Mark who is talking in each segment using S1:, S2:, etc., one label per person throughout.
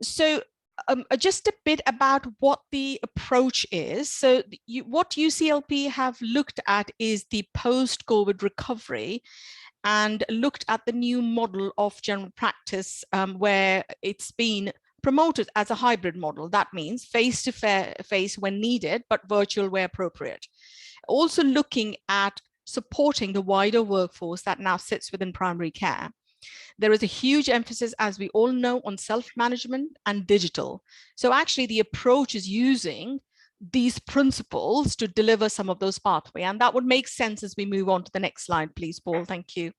S1: So just a bit about what the approach is. So what UCLP have looked at is the post-COVID recovery and looked at the new model of general practice where it's been promoted as a hybrid model. That means face-to-face when needed, but virtual where appropriate. Also looking at supporting the wider workforce that now sits within primary care. There is a huge emphasis, as we all know, on self-management and digital. So actually the approach is using these principles to deliver some of those pathways. And that would make sense as we move on to the next slide, please, Paul. Thank you.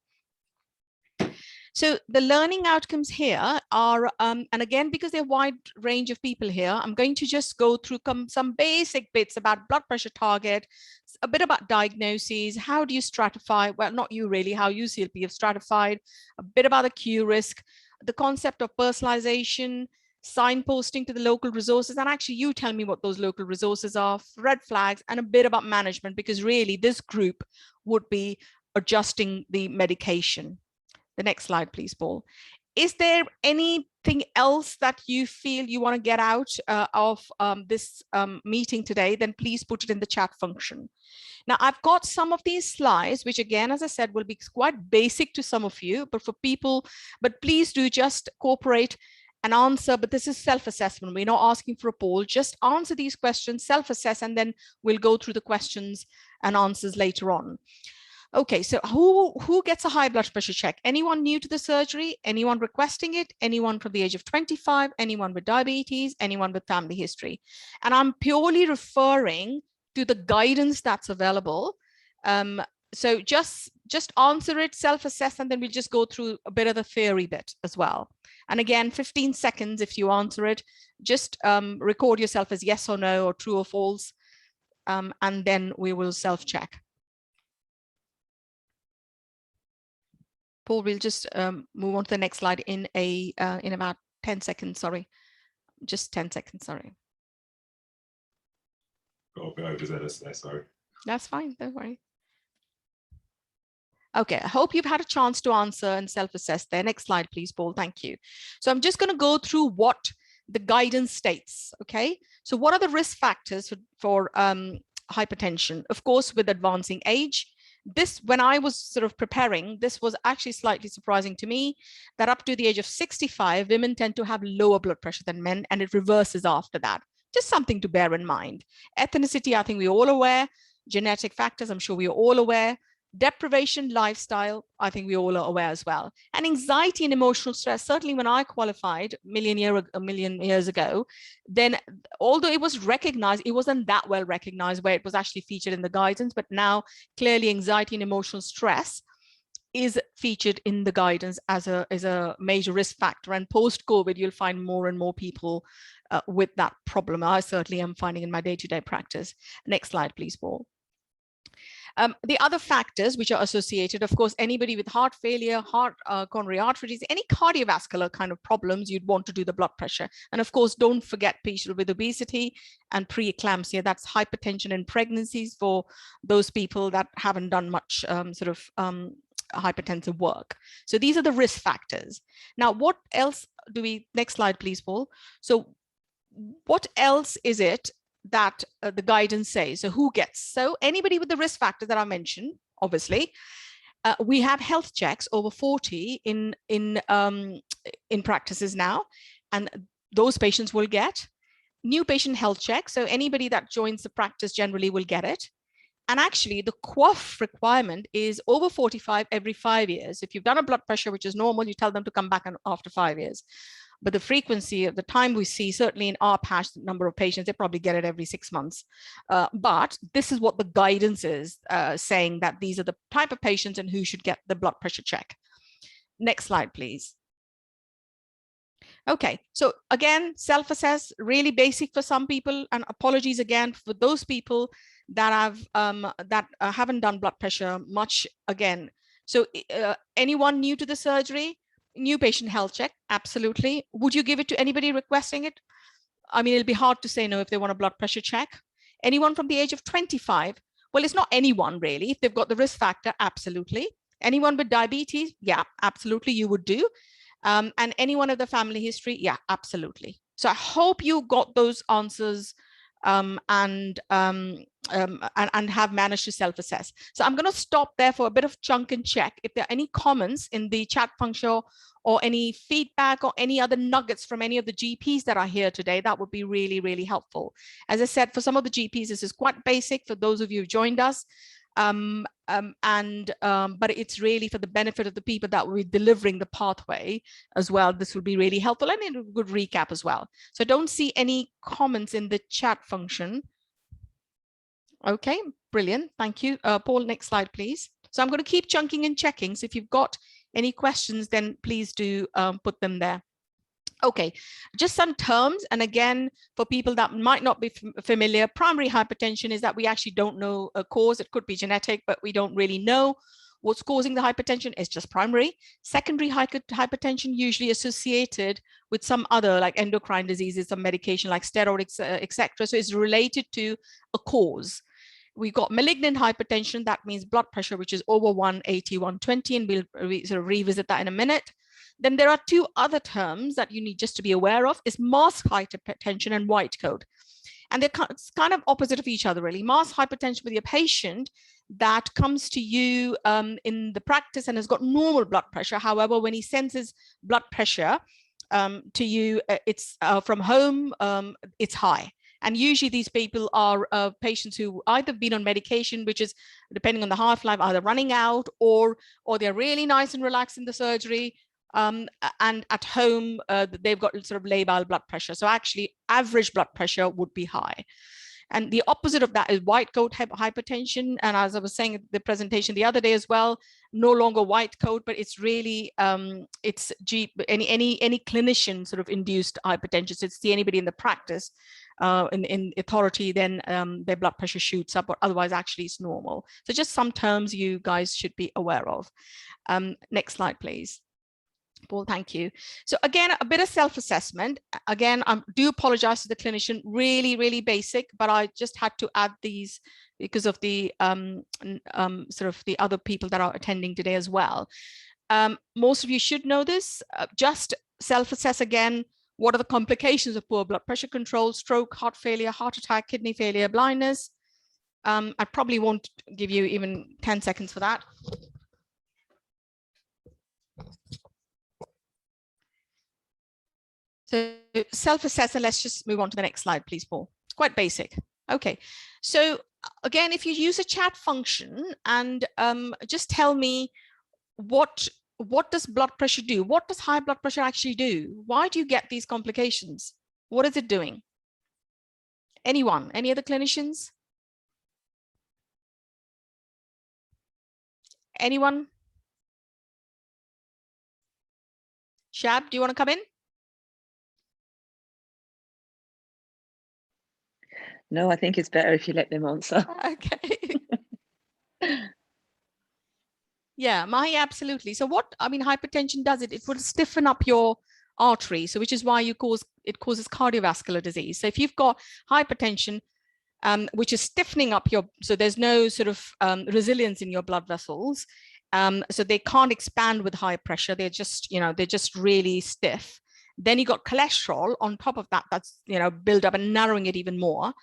S1: So the learning outcomes here are, and again, because there are a wide range of people here, I'm going to just go through some basic bits about blood pressure target, a bit about diagnoses, how do you stratify, well, not you really, how UCLP have stratified, a bit about the Q risk, the concept of personalization, signposting to the local resources, and actually you tell me what those local resources are, red flags, and a bit about management, because really this group would be adjusting the medication. The next slide, please, Paul. Is there anything else that you feel you want to get out of this meeting today? Then please put it in the chat function. Now, I've got some of these slides, which again, as I said, will be quite basic to some of you, but for people, but please do just cooperate and answer. But this is self-assessment. We're not asking for a poll. Just answer these questions, self-assess, and then we'll go through the questions and answers later on. Okay, so who gets a high blood pressure check? Anyone new to the surgery? Anyone requesting it? Anyone from the age of 25? Anyone with diabetes? Anyone with family history? And I'm purely referring to the guidance that's available. So just answer it, self-assess, and then we'll just go through a bit of the theory bit as well. And again, 15 seconds if you answer it, just record yourself as yes or no or true or false, and then we will self-check. Paul, we'll just move on to the next slide in about 10 seconds, sorry. Just 10 seconds, sorry.
S2: Got a bit overzealous there, sorry.
S1: That's fine, don't worry. Okay, I hope you've had a chance to answer and self-assess there. Next slide, please, Paul, thank you. So I'm just gonna go through what the guidance states, okay? So what are the risk factors for hypertension? Of course, with advancing age. This, when I was sort of preparing, this was actually slightly surprising to me that up to the age of 65, women tend to have lower blood pressure than men, and it reverses after that. Just something to bear in mind. Ethnicity, I think we're all aware. Genetic factors, I'm sure we're all aware. Deprivation, lifestyle, I think we all are aware as well. And anxiety and emotional stress, certainly when I qualified a million years ago, then although it was recognized, it wasn't that well recognized where it was actually featured in the guidance, but now clearly anxiety and emotional stress is featured in the guidance as a major risk factor. And post-COVID, you'll find more and more people with that problem. I certainly am finding in my day-to-day practice. Next slide, please, Paul. The other factors which are associated, of course, anybody with heart failure, coronary artery disease, any cardiovascular kind of problems, you'd want to do the blood pressure. And of course, don't forget people with obesity and preeclampsia. That's hypertension in pregnancies for those people that haven't done much hypertensive work. So these are the risk factors. Now, what else do we, next slide, please, Paul. So what else is it that the guidance says? So who gets? So anybody with the risk factors that I mentioned, obviously, we have health checks over 40 in practices now, and those patients will get new patient health checks. So anybody that joins the practice generally will get it. And actually the QOF requirement is over 45 every 5 years. If you've done a blood pressure, which is normal, you tell them to come back after 5 years. But the frequency of the time we see, certainly in our patch number of patients, they probably get it every 6 months. But this is what the guidance is saying, that these are the type of patients and who should get the blood pressure check. Next slide, please. Okay, so again, self-assess, really basic for some people, and apologies again for those people that haven't done blood pressure much again. So anyone new to the surgery? New patient health check, absolutely. Would you give it to anybody requesting it? I mean, it'll be hard to say no if they want a blood pressure check. Anyone from the age of 25? Well, it's not anyone really. If they've got the risk factor, absolutely. Anyone with diabetes? Yeah, absolutely, you would do. And any one of the family history, yeah, absolutely. So I hope you got those answers and have managed to self-assess. So I'm going to stop there for a bit of chunk and check. If there are any comments in the chat function or any feedback or any other nuggets from any of the GPs that are here today, that would be really, really helpful. As I said, for some of the GPs, this is quite basic. For those of you who joined us, but it's really for the benefit of the people that will be delivering the pathway as well. This will be really helpful and a good recap as well. So I don't see any comments in the chat function. Okay, brilliant. Thank you. Paul, next slide, please. So I'm going to keep chunking and checking. So if you've got any questions, then please do put them there. Okay, just some terms. And again, for people that might not be familiar, primary hypertension is that we actually don't know a cause. It could be genetic, but we don't really know what's causing the hypertension. It's just primary. Secondary hypertension, usually associated with some other like endocrine diseases, some medication like steroids, etc. So it's related to a cause. We've got malignant hypertension. That means blood pressure, which is over 180, 120, and we'll sort of revisit that in a minute. Then there are two other terms that you need just to be aware of is masked hypertension and white coat. And they're kind of opposite of each other, really. Masked hypertension with your patient that comes to you in the practice and has got normal blood pressure. However, when he senses blood pressure to you, it's from home, it's high. And usually these people are patients who either been on medication, which is depending on the half-life, either running out or they're really nice and relaxed in the surgery. And at home, they've got sort of labile blood pressure. So actually average blood pressure would be high. And the opposite of that is white coat hypertension. And as I was saying at the presentation the other day as well, no longer white coat, but it's really, it's any clinician sort of induced hypertension. So see anybody in the practice, in authority, then their blood pressure shoots up, or otherwise actually it's normal. So just some terms you guys should be aware of. Next slide, please. Paul, thank you. So again, a bit of self-assessment. Again, I do apologize to the clinician, really, really basic, but I just had to add these because of the sort of the other people that are attending today as well. Most of you should know this. Just self-assess again. What are the complications of poor blood pressure control, stroke, heart failure, heart attack, kidney failure, blindness? I probably won't give you even 10 seconds for that. So self-assess, and let's just move on to the next slide, please, Paul. It's quite basic. Okay, so again, if you use a chat function and just tell me what does blood pressure do? What does high blood pressure actually do? Why do you get these complications? What is it doing? Anyone? Any other clinicians? Anyone? Shab, do you want to come in?
S3: No, I think it's better if you let them answer.
S1: Okay. Yeah, Mahi, absolutely. So what, I mean, hypertension does it will stiffen up your artery. So which is why it causes cardiovascular disease. So if you've got hypertension, which is stiffening up so there's no sort of resilience in your blood vessels. So they can't expand with high pressure. They're just, they're just really stiff. Then you got cholesterol on top of that, that's, build up and narrowing it even more.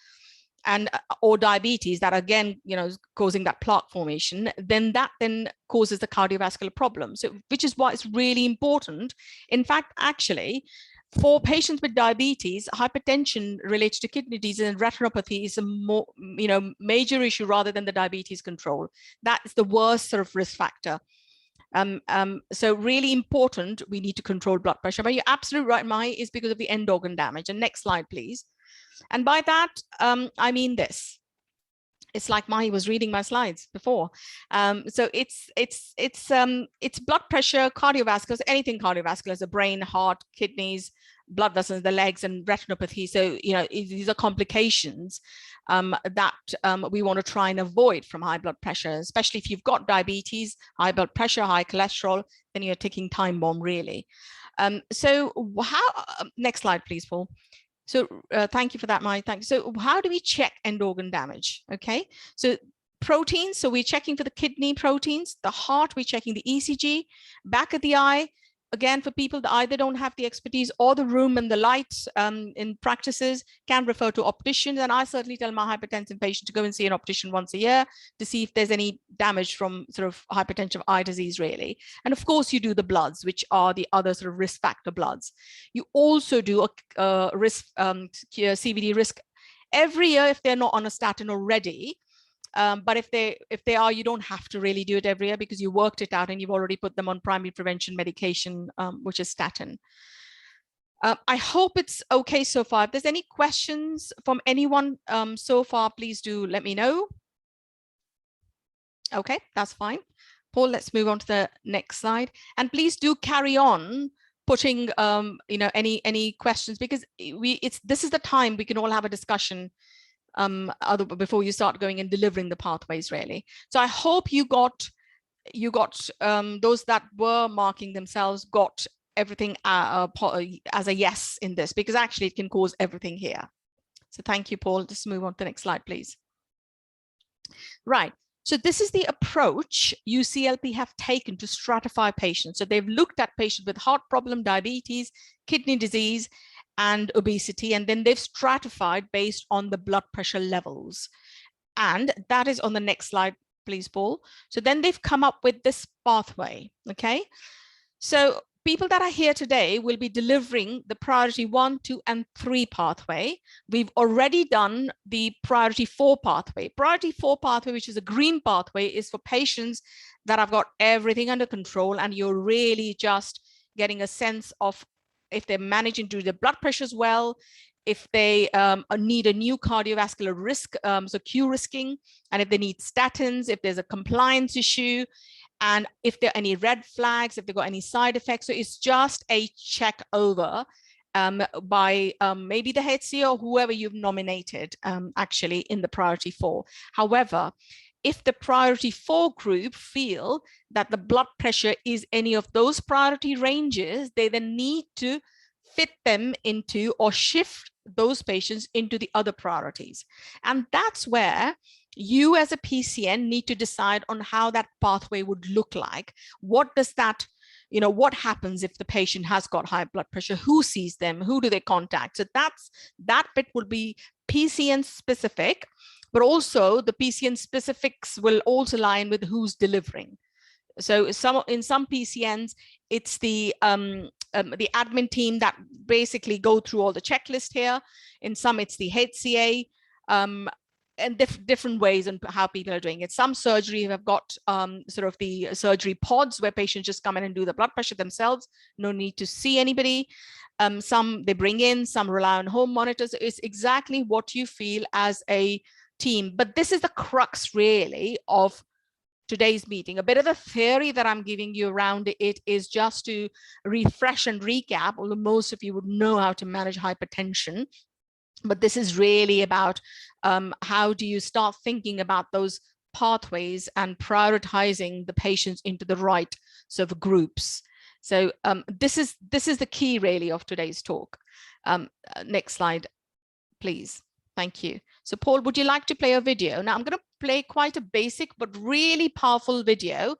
S1: And or diabetes that again, is causing that plaque formation, then that causes the cardiovascular problem. So which is why it's really important. In fact, actually, for patients with diabetes, hypertension related to kidney disease and retinopathy is a more, major issue rather than the diabetes control. That is the worst sort of risk factor. So really important, we need to control blood pressure. But you're absolutely right, Mai, is because of the end organ damage. And next slide, please. And by that, I mean this. It's like Mahi was reading my slides before. So it's blood pressure, cardiovascular, anything cardiovascular, the brain, heart, kidneys, blood vessels, the legs, and retinopathy. So, these are complications that we want to try and avoid from high blood pressure, especially if you've got diabetes, high blood pressure, high cholesterol, then you're a ticking time bomb, really. So next slide, please, Paul. So thank you for that, Mai. Thanks. So how do we check end organ damage? Okay, so proteins. So we're checking for the kidney proteins, the heart, we're checking the ECG, back of the eye, again, for people that either don't have the expertise or the room and the lights in practices, can refer to opticians. And I certainly tell my hypertension patient to go and see an optician once a year to see if there's any damage from sort of hypertensive eye disease, really. And of course, you do the bloods, which are the other sort of risk factor bloods. You also do a risk CVD risk every year if they're not on a statin already. But if they are, you don't have to really do it every year because you worked it out and you've already put them on primary prevention medication, which is statin. I hope it's okay so far. If there's any questions from anyone so far, please do let me know. Okay, that's fine. Paul, let's move on to the next slide. And please do carry on putting you know, any questions, because this is the time we can all have a discussion before you start going and delivering the pathways, really. So I hope you got those that were marking themselves got everything as a yes in this, because actually it can cause everything here. So thank you, Paul. Just move on to the next slide, please. Right. So this is the approach UCLP have taken to stratify patients. So they've looked at patients with heart problem, diabetes, kidney disease, and obesity, and then they've stratified based on the blood pressure levels. And that is on the next slide, please, Paul. So then they've come up with this pathway, okay? So people that are here today will be delivering the priority 1, 2, and 3 pathway. We've already done the priority 4 pathway. Priority 4 pathway, which is a green pathway, is for patients that have got everything under control and you're really just getting a sense of if they're managing to do their blood pressures well, if they need a new cardiovascular risk, so Q risking, and if they need statins, if there's a compliance issue, and if there are any red flags, if they've got any side effects. So it's just a check over by maybe the HCA or whoever you've nominated actually in the priority 4. However, if the priority 4 group feel that the blood pressure is any of those priority ranges, they then need to fit them into or shift those patients into the other priorities. And that's where you as a PCN need to decide on how that pathway would look like. What does that, you know, what happens if the patient has got high blood pressure? Who sees them? Who do they contact? So that bit will be PCN specific, but also the PCN specifics will also align with who's delivering. So in some PCNs, it's the admin team that basically go through all the checklist here. In some, it's the HCA, and different ways and how people are doing it. Some surgery have got sort of the surgery pods where patients just come in and do the blood pressure themselves. No need to see anybody. Some they bring in, some rely on home monitors. It's exactly what you feel as a team. But this is the crux really of today's meeting. A bit of the theory that I'm giving you around it is just to refresh and recap, although most of you would know how to manage hypertension. But this is really about how do you start thinking about those pathways and prioritizing the patients into the right sort of groups. So this is the key really of today's talk. Next slide, please. Thank you. So Paul, would you like to play a video? Now I'm going to play quite a basic but really powerful video.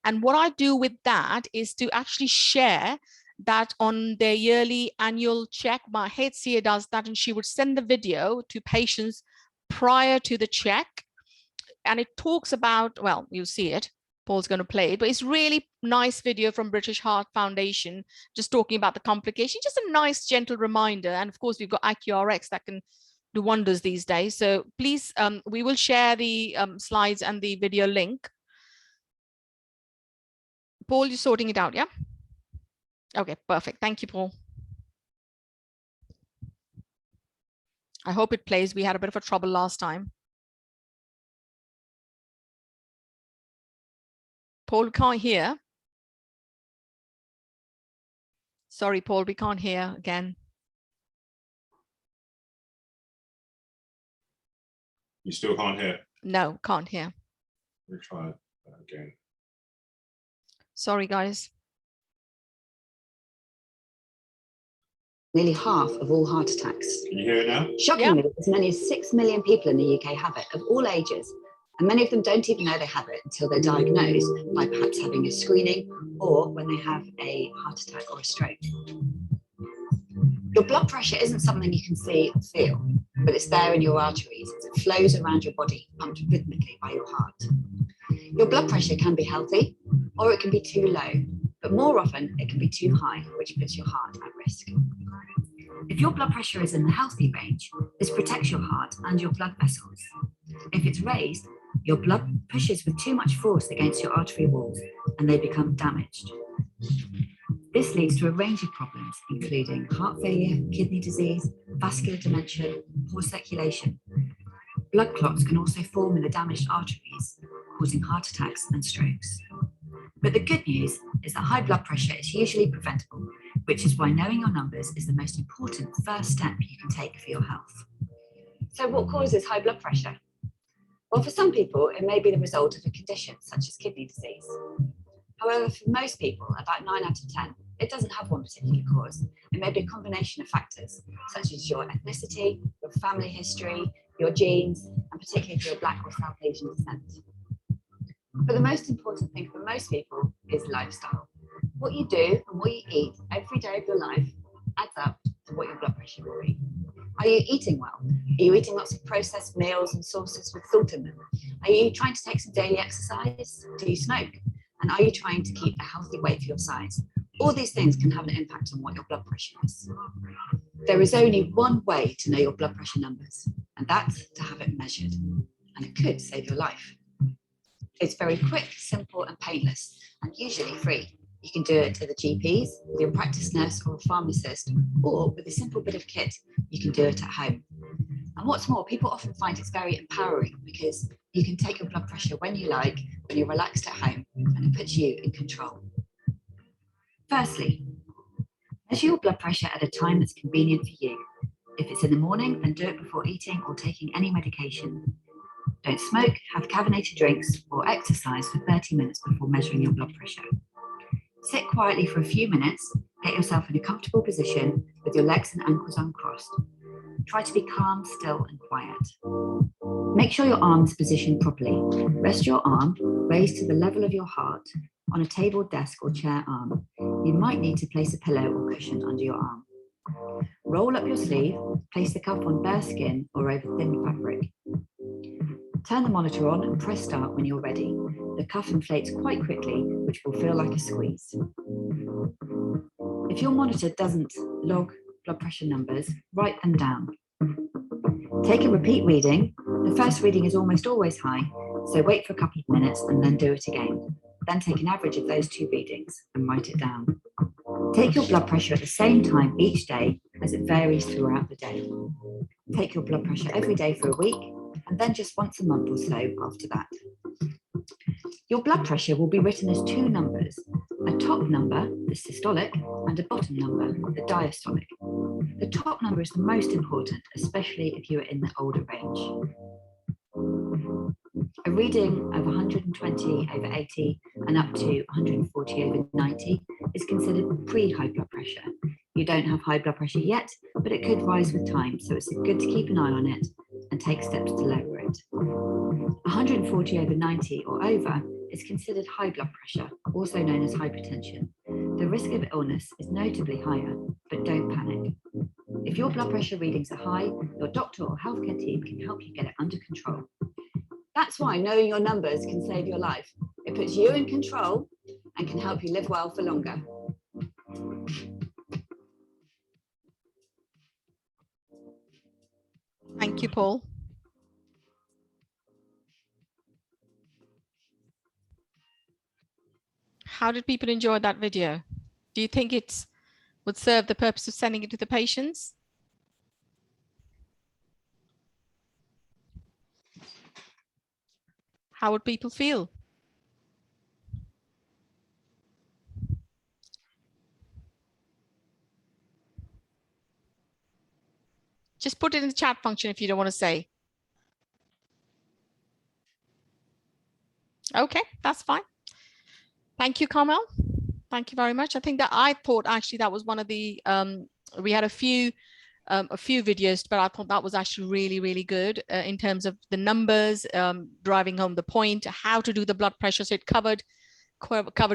S1: And what I do with that is to actually share that on their yearly annual check. My HCA does that, and she would send the video to patients prior to the check. And it talks about, well, you'll see it. Paul's going to play it, but it's really nice video from British Heart Foundation, just talking about the complications, just a nice gentle reminder. And of course, we've got IQRX that can do wonders these days. So please, we will share the slides and the video link. Paul, you're sorting it out, yeah? Okay, perfect. Thank you, Paul. I hope it plays. We had a bit of a trouble last time. Paul, we can't hear. Sorry, Paul, we can't hear again.
S2: You still can't hear?
S1: No, can't hear.
S2: We'll try that again.
S1: Sorry, guys.
S4: Nearly half of all heart attacks.
S2: Can you hear it now?
S4: Shockingly, as many as 6 million people in the UK have it, of all ages. And many of them don't even know they have it until they're diagnosed by perhaps having a screening or when they have a heart attack or a stroke. Your blood pressure isn't something you can see or feel, but it's there in your arteries as it flows around your body, pumped rhythmically by your heart. Your blood pressure can be healthy or it can be too low, but more often it can be too high, which puts your heart at risk. If your blood pressure is in the healthy range, this protects your heart and your blood vessels. If it's raised, your blood pushes with too much force against your artery walls and they become damaged. This leads to a range of problems, including heart failure, kidney disease, vascular dementia, poor circulation. Blood clots can also form in the damaged arteries, causing heart attacks and strokes. But the good news is that high blood pressure is usually preventable, which is why knowing your numbers is the most important first step you can take for your health. So what causes high blood pressure? Well, for some people, it may be the result of a condition such as kidney disease. However, for most people, about 9 out of 10, it doesn't have one particular cause. It may be a combination of factors, such as your ethnicity, your family history, your genes, and particularly if you're Black or South Asian descent. But the most important thing for most people is lifestyle. What you do and what you eat every day of your life adds up to what your blood pressure will be. Are you eating well? Are you eating lots of processed meals and sauces with salt in them? Are you trying to take some daily exercise? Do you smoke? And are you trying to keep a healthy weight for your size? All these things can have an impact on what your blood pressure is. There is only one way to know your blood pressure numbers, and that's to have it measured. And it could save your life. It's very quick, simple, and painless, and usually free. You can do it at the GPs, with your practice nurse or a pharmacist, or with a simple bit of kit, you can do it at home. And what's more, people often find it's very empowering because you can take your blood pressure when you like, when you're relaxed at home, and it puts you in control. Firstly, measure your blood pressure at a time that's convenient for you. If it's in the morning, then do it before eating or taking any medication. Don't smoke, have caffeinated drinks, or exercise for 30 minutes before measuring your blood pressure. Sit quietly for a few minutes, get yourself in a comfortable position with your legs and ankles uncrossed. Try to be calm, still, and quiet. Make sure your arm is positioned properly. Rest your arm raised to the level of your heart on a table, desk, or chair arm. You might need to place a pillow or cushion under your arm. Roll up your sleeve, place the cuff on bare skin or over thin fabric. Turn the monitor on and press start when you're ready. The cuff inflates quite quickly, which will feel like a squeeze. If your monitor doesn't log blood pressure numbers, write them down. Take a repeat reading. The first reading is almost always high, so wait for a couple of minutes and then do it again. Then take an average of those two readings and write it down. Take your blood pressure at the same time each day as it varies throughout the day. Take your blood pressure every day for a week and then just once a month or so after that. Your blood pressure will be written as two numbers, a top number, the systolic, and a bottom number, the diastolic. The top number is the most important, especially if you are in the older range. A reading of 120 over 80 and up to 140 over 90 is considered pre-high blood pressure. You don't have high blood pressure yet, but it could rise with time, so it's good to keep an eye on it and take steps to lower it. 140 over 90 or over is considered high blood pressure, also known as hypertension. The risk of illness is notably higher, but don't panic. If your blood pressure readings are high, your doctor or healthcare team can help you get it under control. That's why knowing your numbers can save your life. It puts you in control and can help you live well for longer.
S1: Thank you, Paul. How did people enjoy that video? Do you think it would serve the purpose of sending it to the patients? How would people feel? Just put it in the chat function if you don't want to say. Okay, that's fine. Thank you, Carmel. Thank you very much. I think that I thought actually that was one of the, we had a few a few videos, but I thought that was actually really, really good in terms of the numbers, driving home the point, how to do the blood pressure. So it covered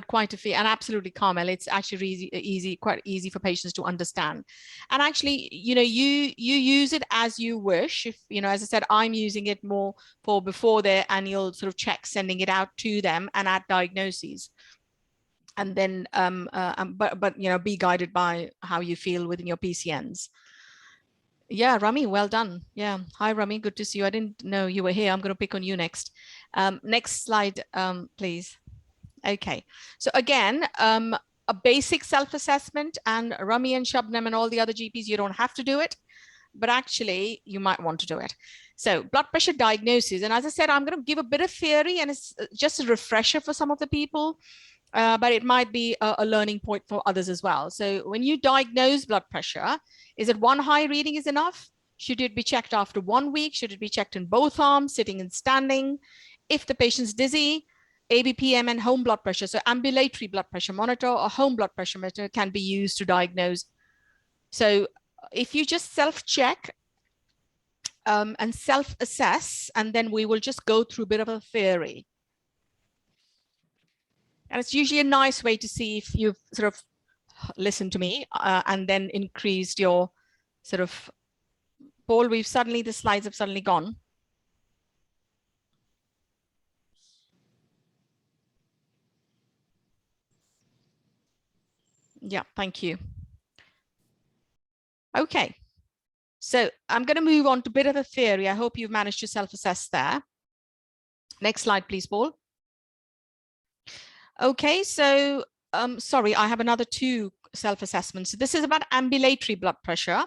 S1: quite a few, and absolutely, Carmel, it's actually quite easy for patients to understand. And actually, you know, you use it as you wish. If, you know, as I said, I'm using it more for before their annual sort of check, sending it out to them and at diagnoses. And then, but you know, be guided by how you feel within your PCNs. Yeah, Rami, well done. Yeah, hi Rami, good to see you. I didn't know you were here. I'm going to pick on you next. Next slide, please. Okay, so again, a basic self-assessment, and Rami and Shabnam and all the other GPs, you don't have to do it, but actually you might want to do it. So blood pressure diagnosis, and as I said, I'm going to give a bit of theory, and it's just a refresher for some of the people, but it might be a learning point for others as well. So when you diagnose blood pressure, is it one high reading is enough? Should it be checked after 1 week? Should it be checked in both arms, sitting and standing? If the patient's dizzy, ABPM and home blood pressure, so ambulatory blood pressure monitor or home blood pressure monitor can be used to diagnose. So if you just self-check and self-assess, and then we will just go through a bit of a theory. And it's usually a nice way to see if you've sort of listened to me and then increased your sort of, Paul, the slides have suddenly gone. Yeah, thank you. Okay, so I'm going to move on to a bit of a theory. I hope you've managed to self-assess there. Next slide, please, Paul. Okay, so sorry, I have another 2 self-assessments. This is about ambulatory blood pressure.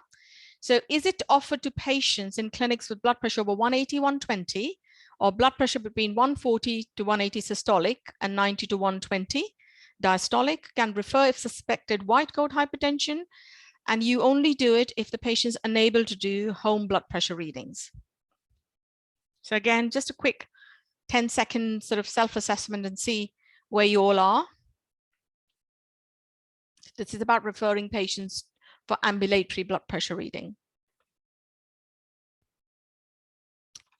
S1: So is it offered to patients in clinics with blood pressure over 180, 120, or blood pressure between 140 to 180 systolic and 90 to 120 diastolic? Can refer if suspected white coat hypertension, and you only do it if the patient is unable to do home blood pressure readings. So again, just a quick 10-second sort of self-assessment and see where you all are. This is about referring patients for ambulatory blood pressure reading.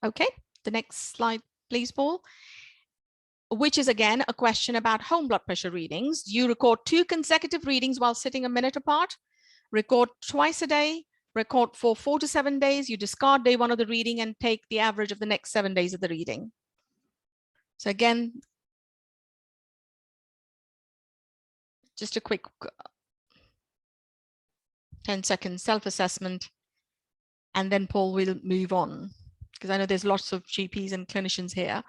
S1: Okay, the next slide, please, Paul. Which is again a question about home blood pressure readings. You record 2 consecutive readings while sitting a minute apart, record twice a day, record for 4 to 7 days, you discard day 1 of the reading and take the average of the next 7 days of the reading. So again, just a quick 10-second self-assessment, and then Paul will move on, because I know there's lots of GPs and clinicians here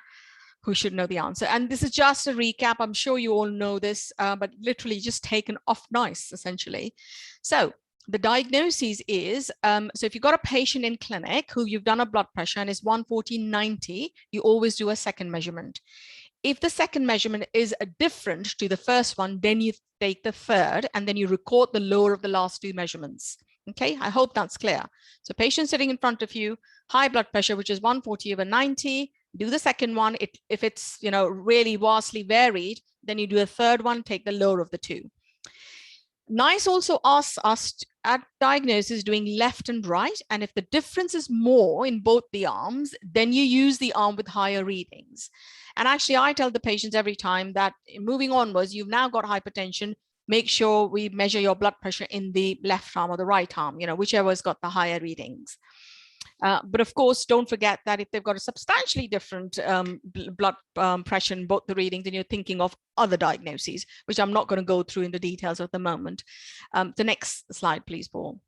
S1: who should know the answer. And this is just a recap. I'm sure you all know this, but literally just taken off nice, essentially. So the diagnosis is, so if you've got a patient in clinic who you've done a blood pressure and is 140/90, you always do a second measurement. If the second measurement is different to the first one, then you take the third and then you record the lower of the last 2 measurements. Okay, I hope that's clear. So patient sitting in front of you, high blood pressure, which is 140/90, do the second one. If it's, you know, really vastly varied, then you do a third one, take the lower of the 2. NICE also asks us at diagnosis doing left and right, and if the difference is more in both the arms, then you use the arm with higher readings. And actually, I tell the patients every time that moving onwards, you've now got hypertension, make sure we measure your blood pressure in the left arm or the right arm, you know, whichever has got the higher readings. But of course, don't forget that if they've got a substantially different blood pressure in both the readings, then you're thinking of other diagnoses, which I'm not going to go through in the details at the moment. The next slide, please, Paul.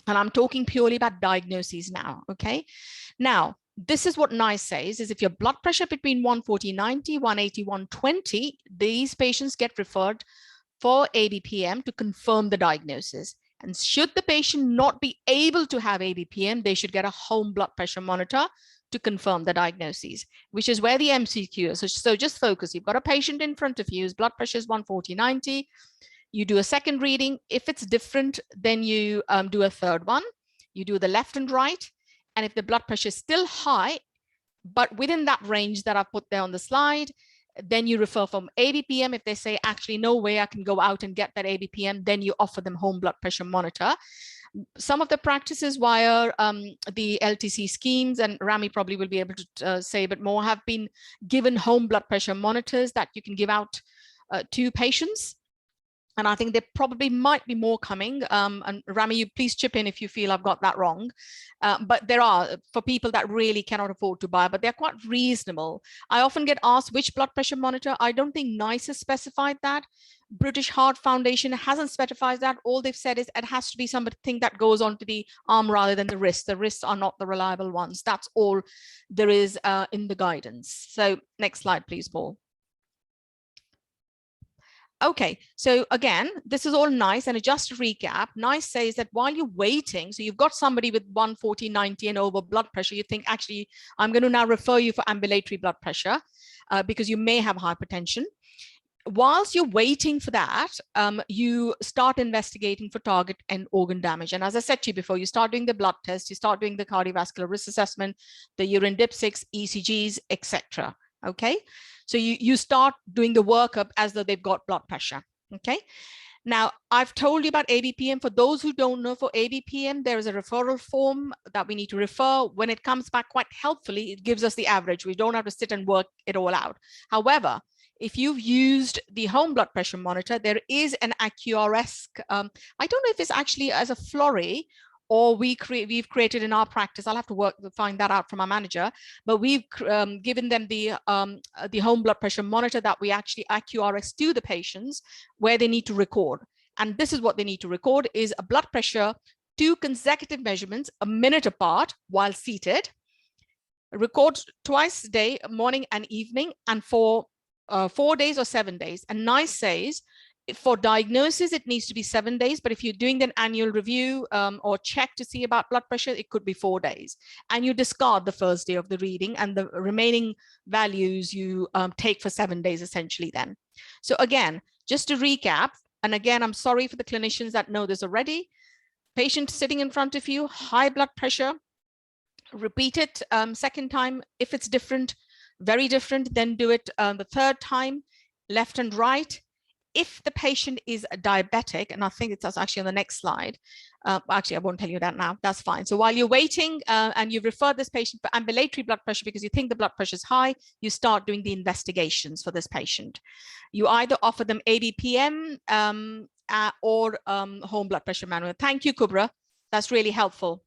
S1: And I'm talking purely about diagnoses now, okay? Now, this is what NICE says, is if your blood pressure between 140/90, 180/120, these patients get referred for ABPM to confirm the diagnosis. And should the patient not be able to have ABPM, they should get a home blood pressure monitor to confirm the diagnosis, which is where the MCQ is. So just focus. You've got a patient in front of you, his blood pressure is 140/90. You do a second reading. If it's different, then you do a third one. You do the left and right. And if the blood pressure is still high, but within that range that I put there on the slide, then you refer from ABPM. If they say, actually, no way I can go out and get that ABPM, then you offer them home blood pressure monitor. Some of the practices via the LTC schemes, and Rami probably will be able to say a bit more, have been given home blood pressure monitors that you can give out to patients. And I think there probably might be more coming. And Rami, you please chip in if you feel I've got that wrong. But there are for people that really cannot afford to buy, but they're quite reasonable. I often get asked which blood pressure monitor. I don't think NICE has specified that. British Heart Foundation hasn't specified that. All they've said is it has to be something that goes onto the arm rather than the wrist. The wrists are not the reliable ones. That's all there is in the guidance. So next slide, please, Paul. Okay, so again, this is all NICE, and just to recap, NICE says that while you're waiting, so you've got somebody with 140, 90 and over blood pressure, you think, actually, I'm going to now refer you for ambulatory blood pressure because you may have hypertension. Whilst you're waiting for that, you start investigating for target and organ damage. And as I said to you before, you start doing the blood test, you start doing the cardiovascular risk assessment, the urine dipstics, ECGs, etc. Okay, so you start doing the workup as though they've got blood pressure. Okay, now I've told you about ABPM. For those who don't know, for ABPM, there is a referral form that we need to refer. When it comes back quite helpfully, it gives us the average. We don't have to sit and work it all out. However, if you've used the home blood pressure monitor, there is an AccuRS. I don't know if it's actually as a Florey or we've created in our practice. I'll have to find that out from our manager, but we've given them the home blood pressure monitor that we actually AccuRS to the patients where they need to record. And this is what they need to record is a blood pressure, 2 consecutive measurements, a minute apart while seated, record twice a day, morning and evening, and for 4 days or 7 days. And NICE says for diagnosis, it needs to be 7 days, but if you're doing an annual review or check to see about blood pressure, it could be 4 days. And you discard the first day of the reading, and the remaining values you take for 7 days essentially then. So again, just to recap, and again, I'm sorry for the clinicians that know this already. Patient sitting in front of you, high blood pressure, repeat it second time. If it's different, very different, then do it the third time, left and right. If the patient is a diabetic, and I think it's actually on the next slide, actually I won't tell you that now, that's fine. So while you're waiting and you've referred this patient for ambulatory blood pressure because you think the blood pressure is high, you start doing the investigations for this patient. You either offer them ABPM or home blood pressure manual. Thank you, Kubra, that's really helpful.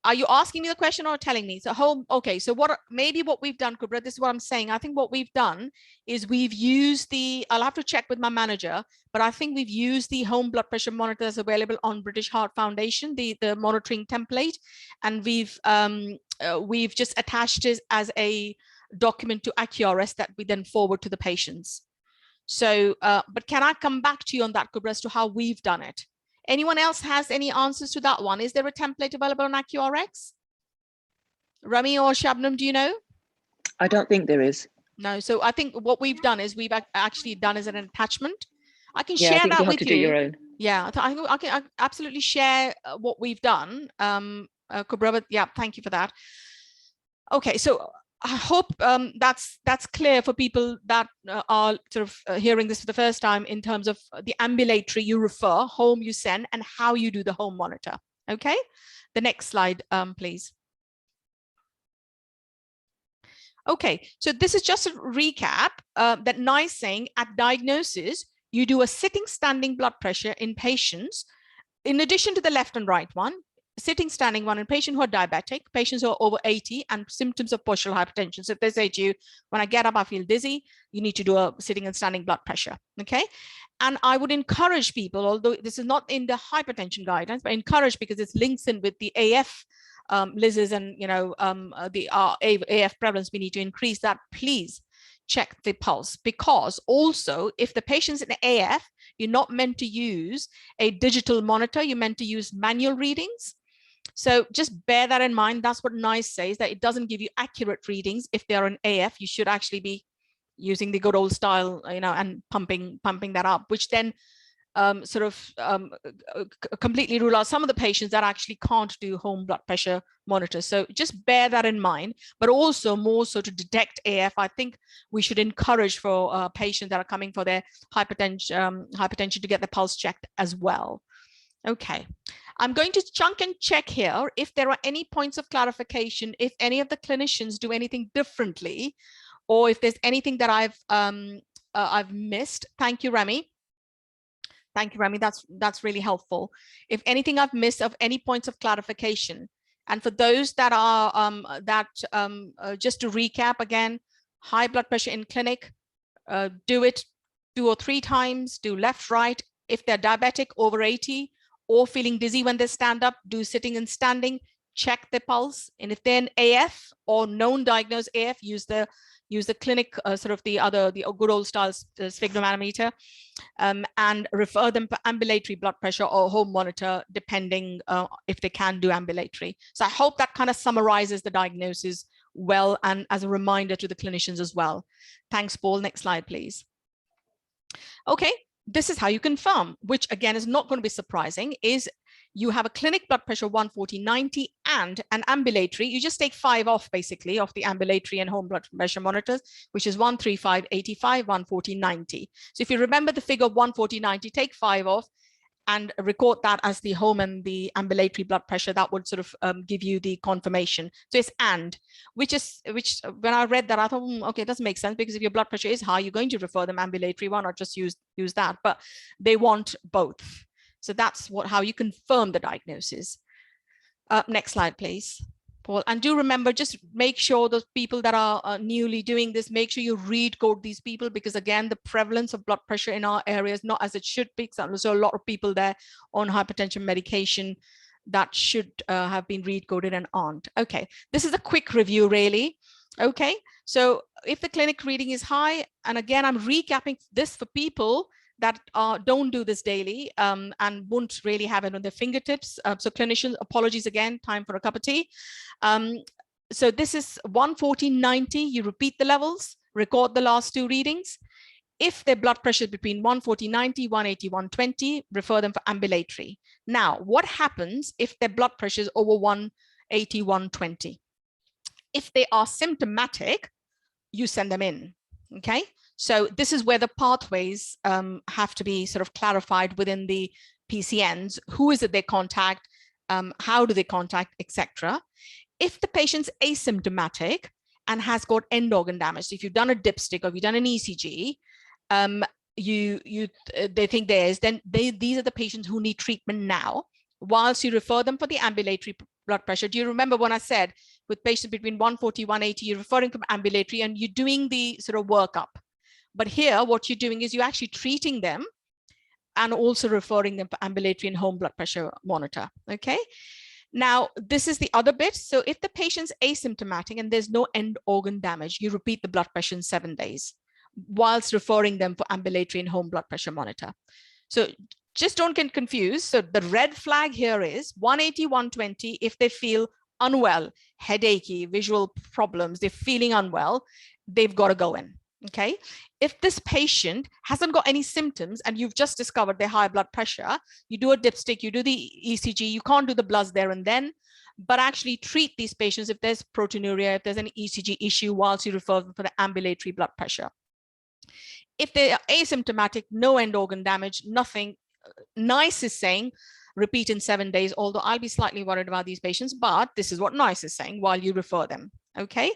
S1: Are you asking me the question or telling me? So home, okay, so maybe what we've done, Kubra, this is what I'm saying. I think what we've done is we've used I'll have to check with my manager, but I think we've used the home blood pressure monitor that's available on British Heart Foundation, the monitoring template, and we've just attached it as a document to AccuRS that we then forward to the patients. So, but can I come back to you on that, Kubra, as to how we've done it? Anyone else has any answers to that one? Is there a template available on AccuRS? Rami or Shabnam, do you know?
S3: I don't think there is.
S1: No, so I think what we've done is we've actually done as an attachment. I can share
S3: I think
S1: that
S3: you have
S1: with
S3: to
S1: you.
S3: do your own.
S1: Yeah, I can absolutely share what we've done. Kubra, yeah, thank you for that. Okay, so I hope that's clear for people that are sort of hearing this for the first time in terms of the ambulatory you refer, home you send, and how you do the home monitor. Okay, the next slide, please. Okay, so this is just a recap that NICE saying at diagnosis, you do a sitting standing blood pressure in patients, in addition to the left and right one, sitting standing one in patients who are diabetic, patients who are over 80 and symptoms of postural hypertension. So if they say to you, when I get up, I feel dizzy, you need to do a sitting and standing blood pressure, okay? And I would encourage people, although this is not in the hypertension guidance, but encourage because it links in with the AF Liz's and, you know, the AF prevalence, we need to increase that. Please check the pulse, because also if the patient's in AF, you're not meant to use a digital monitor, you're meant to use manual readings. So just bear that in mind. That's what NICE says, that it doesn't give you accurate readings. If they are in AF, you should actually be using the good old style, you know, and pumping that up, which then completely rule out some of the patients that actually can't do home blood pressure monitors. So just bear that in mind, but also more so to detect AF, I think we should encourage for patients that are coming for their hypertension to get the pulse checked as well. Okay, I'm going to chunk and check here if there are any points of clarification, if any of the clinicians do anything differently, or if there's anything that I've missed. Thank you, Remy. Thank you, Remy. That's really helpful. If anything I've missed of any points of clarification, and for those that are just to recap again, high blood pressure in clinic, do it 2 or 3 times, do left, right. If they're diabetic over 80 or feeling dizzy when they stand up, do sitting and standing, check their pulse. And if they're an AF or known diagnosed AF, use the clinic, sort of the good old style sphygmomanometer, and refer them for ambulatory blood pressure or home monitor, depending if they can do ambulatory. So I hope that kind of summarizes the diagnosis well, and as a reminder to the clinicians as well. Thanks, Paul. Next slide, please. Okay, this is how you confirm, which again is not going to be surprising, is you have a clinic blood pressure 140/90 and an ambulatory. You just take 5 off basically of the ambulatory and home blood pressure monitors, which is 135/85, 140/90. So if you remember the figure 140/90, take 5 off and record that as the home and the ambulatory blood pressure. That would sort of give you the confirmation. So it's which when I read that, I thought, okay, it doesn't make sense, because if your blood pressure is high, you're going to refer them ambulatory. Why not just use that? But they want both. So that's how you confirm the diagnosis. Next slide, please, Paul. And do remember, just make sure those people that are newly doing this, make sure you read code these people, because again, the prevalence of blood pressure in our area is not as it should be. So a lot of people there on hypertension medication that should have been read coded and aren't. Okay, this is a quick review really. Okay, so if the clinic reading is high, and again, I'm recapping this for people that don't do this daily and won't really have it on their fingertips. So clinicians, apologies again, time for a cup of tea. So this is 140/90, you repeat the levels, record the last 2 readings. If their blood pressure is between 140/90, 180/120, refer them for ambulatory. Now, what happens if their blood pressure is over 180/120? If they are symptomatic, you send them in, okay? So this is where the pathways have to be sort of clarified within the PCNs. Who is it they contact? How do they contact, etc. If the patient's asymptomatic and has got end organ damage, so if you've done a dipstick or if you've done an ECG, they think there is, then these are the patients who need treatment now, whilst you refer them for the ambulatory blood pressure. Do you remember when I said with patients between 140/180, you're referring from ambulatory and you're doing the sort of workup? But here, what you're doing is you're actually treating them and also referring them for ambulatory and home blood pressure monitor, okay? Now, this is the other bit. So if the patient's asymptomatic and there's no end organ damage, you repeat the blood pressure in 7 days, whilst referring them for ambulatory and home blood pressure monitor. So just don't get confused. So the red flag here is 180/120 if they feel unwell, headachy, visual problems, they're feeling unwell, they've got to go in. Okay, if this patient hasn't got any symptoms and you've just discovered their high blood pressure, you do a dipstick, you do the ECG, you can't do the bloods there and then, but actually treat these patients if there's proteinuria, if there's an ECG issue, whilst you refer them for the ambulatory blood pressure. If they are asymptomatic, no end organ damage, nothing, NICE is saying repeat in 7 days, although I'll be slightly worried about these patients, but this is what NICE is saying while you refer them, okay?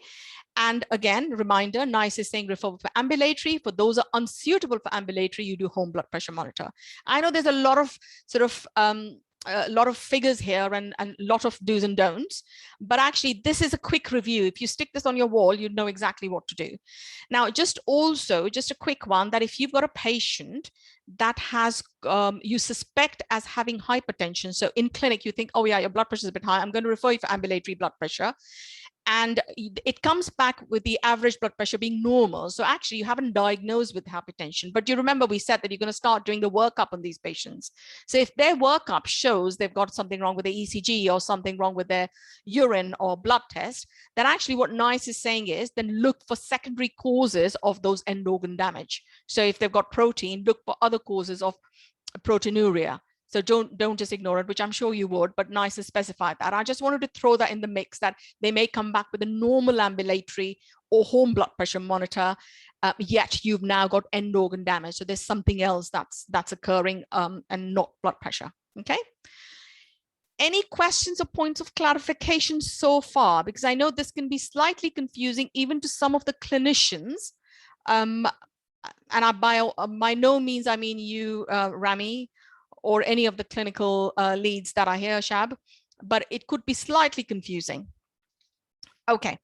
S1: And again, reminder, NICE is saying refer for ambulatory. For those are unsuitable for ambulatory, you do home blood pressure monitor. I know there's a lot of sort of a lot of figures here and a lot of do's and don'ts, but actually this is a quick review. If you stick this on your wall, you know exactly what to do. Now, just a quick one, that if you've got a patient that has, you suspect as having hypertension. So in clinic, you think, oh yeah, your blood pressure is a bit high, I'm going to refer you for ambulatory blood pressure. And it comes back with the average blood pressure being normal. So actually you haven't diagnosed with hypertension, but you remember we said that you're going to start doing the workup on these patients. So if their workup shows they've got something wrong with the ECG or something wrong with their urine or blood test, then actually what NICE is saying is then look for secondary causes of those end organ damage. So if they've got protein, look for other causes of proteinuria. So don't just ignore it, which I'm sure you would, but NICE has specified that. I just wanted to throw that in the mix, that they may come back with a normal ambulatory or home blood pressure monitor, yet you've now got end organ damage. So there's something else that's occurring and not blood pressure. Okay. Any questions or points of clarification so far? Because I know this can be slightly confusing even to some of the clinicians. And by no means, I mean you, Rami, or any of the clinical leads that are here, Shab, but it could be slightly confusing. Okay,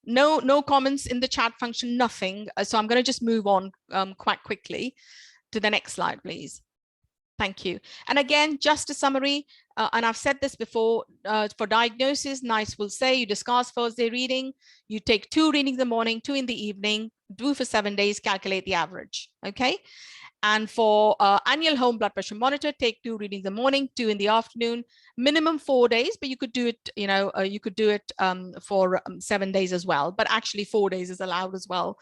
S1: no comments in the chat function, nothing. So I'm going to just move on quite quickly to the next slide, please. Thank you. And again, just a summary, and I've said this before, for diagnosis, NICE will say you discuss first day reading, you take 2 readings in the morning, 2 in the evening, do for 7 days, calculate the average, okay? And for annual home blood pressure monitor, take 2 readings in the morning, 2 in the afternoon, minimum 4 days, but you could do it, you know, you could do it for 7 days as well, but actually 4 days is allowed as well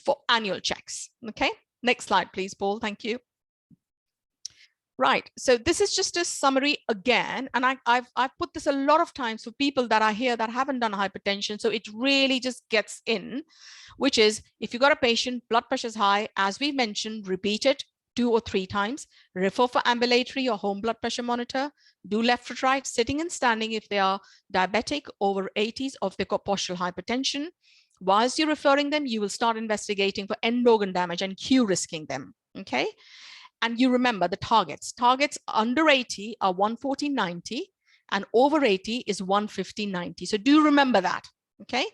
S1: for annual checks, okay? Next slide, please, Paul, thank you. Right, so this is just a summary again, and I've put this a lot of times for people that are here that haven't done hypertension, so it really just gets in, which is if you got a patient, blood pressure is high, as we mentioned, repeat it 2 or 3 times, refer for ambulatory or home blood pressure monitor, do left to right, sitting and standing if they are diabetic, over 80s, or if they've got postural hypertension. Whilst you're referring them, you will start investigating for end organ damage and Q risking them, okay? And you remember the targets. Targets under 80 are 140/90 and over 80 is 150/90. So do remember that, okay?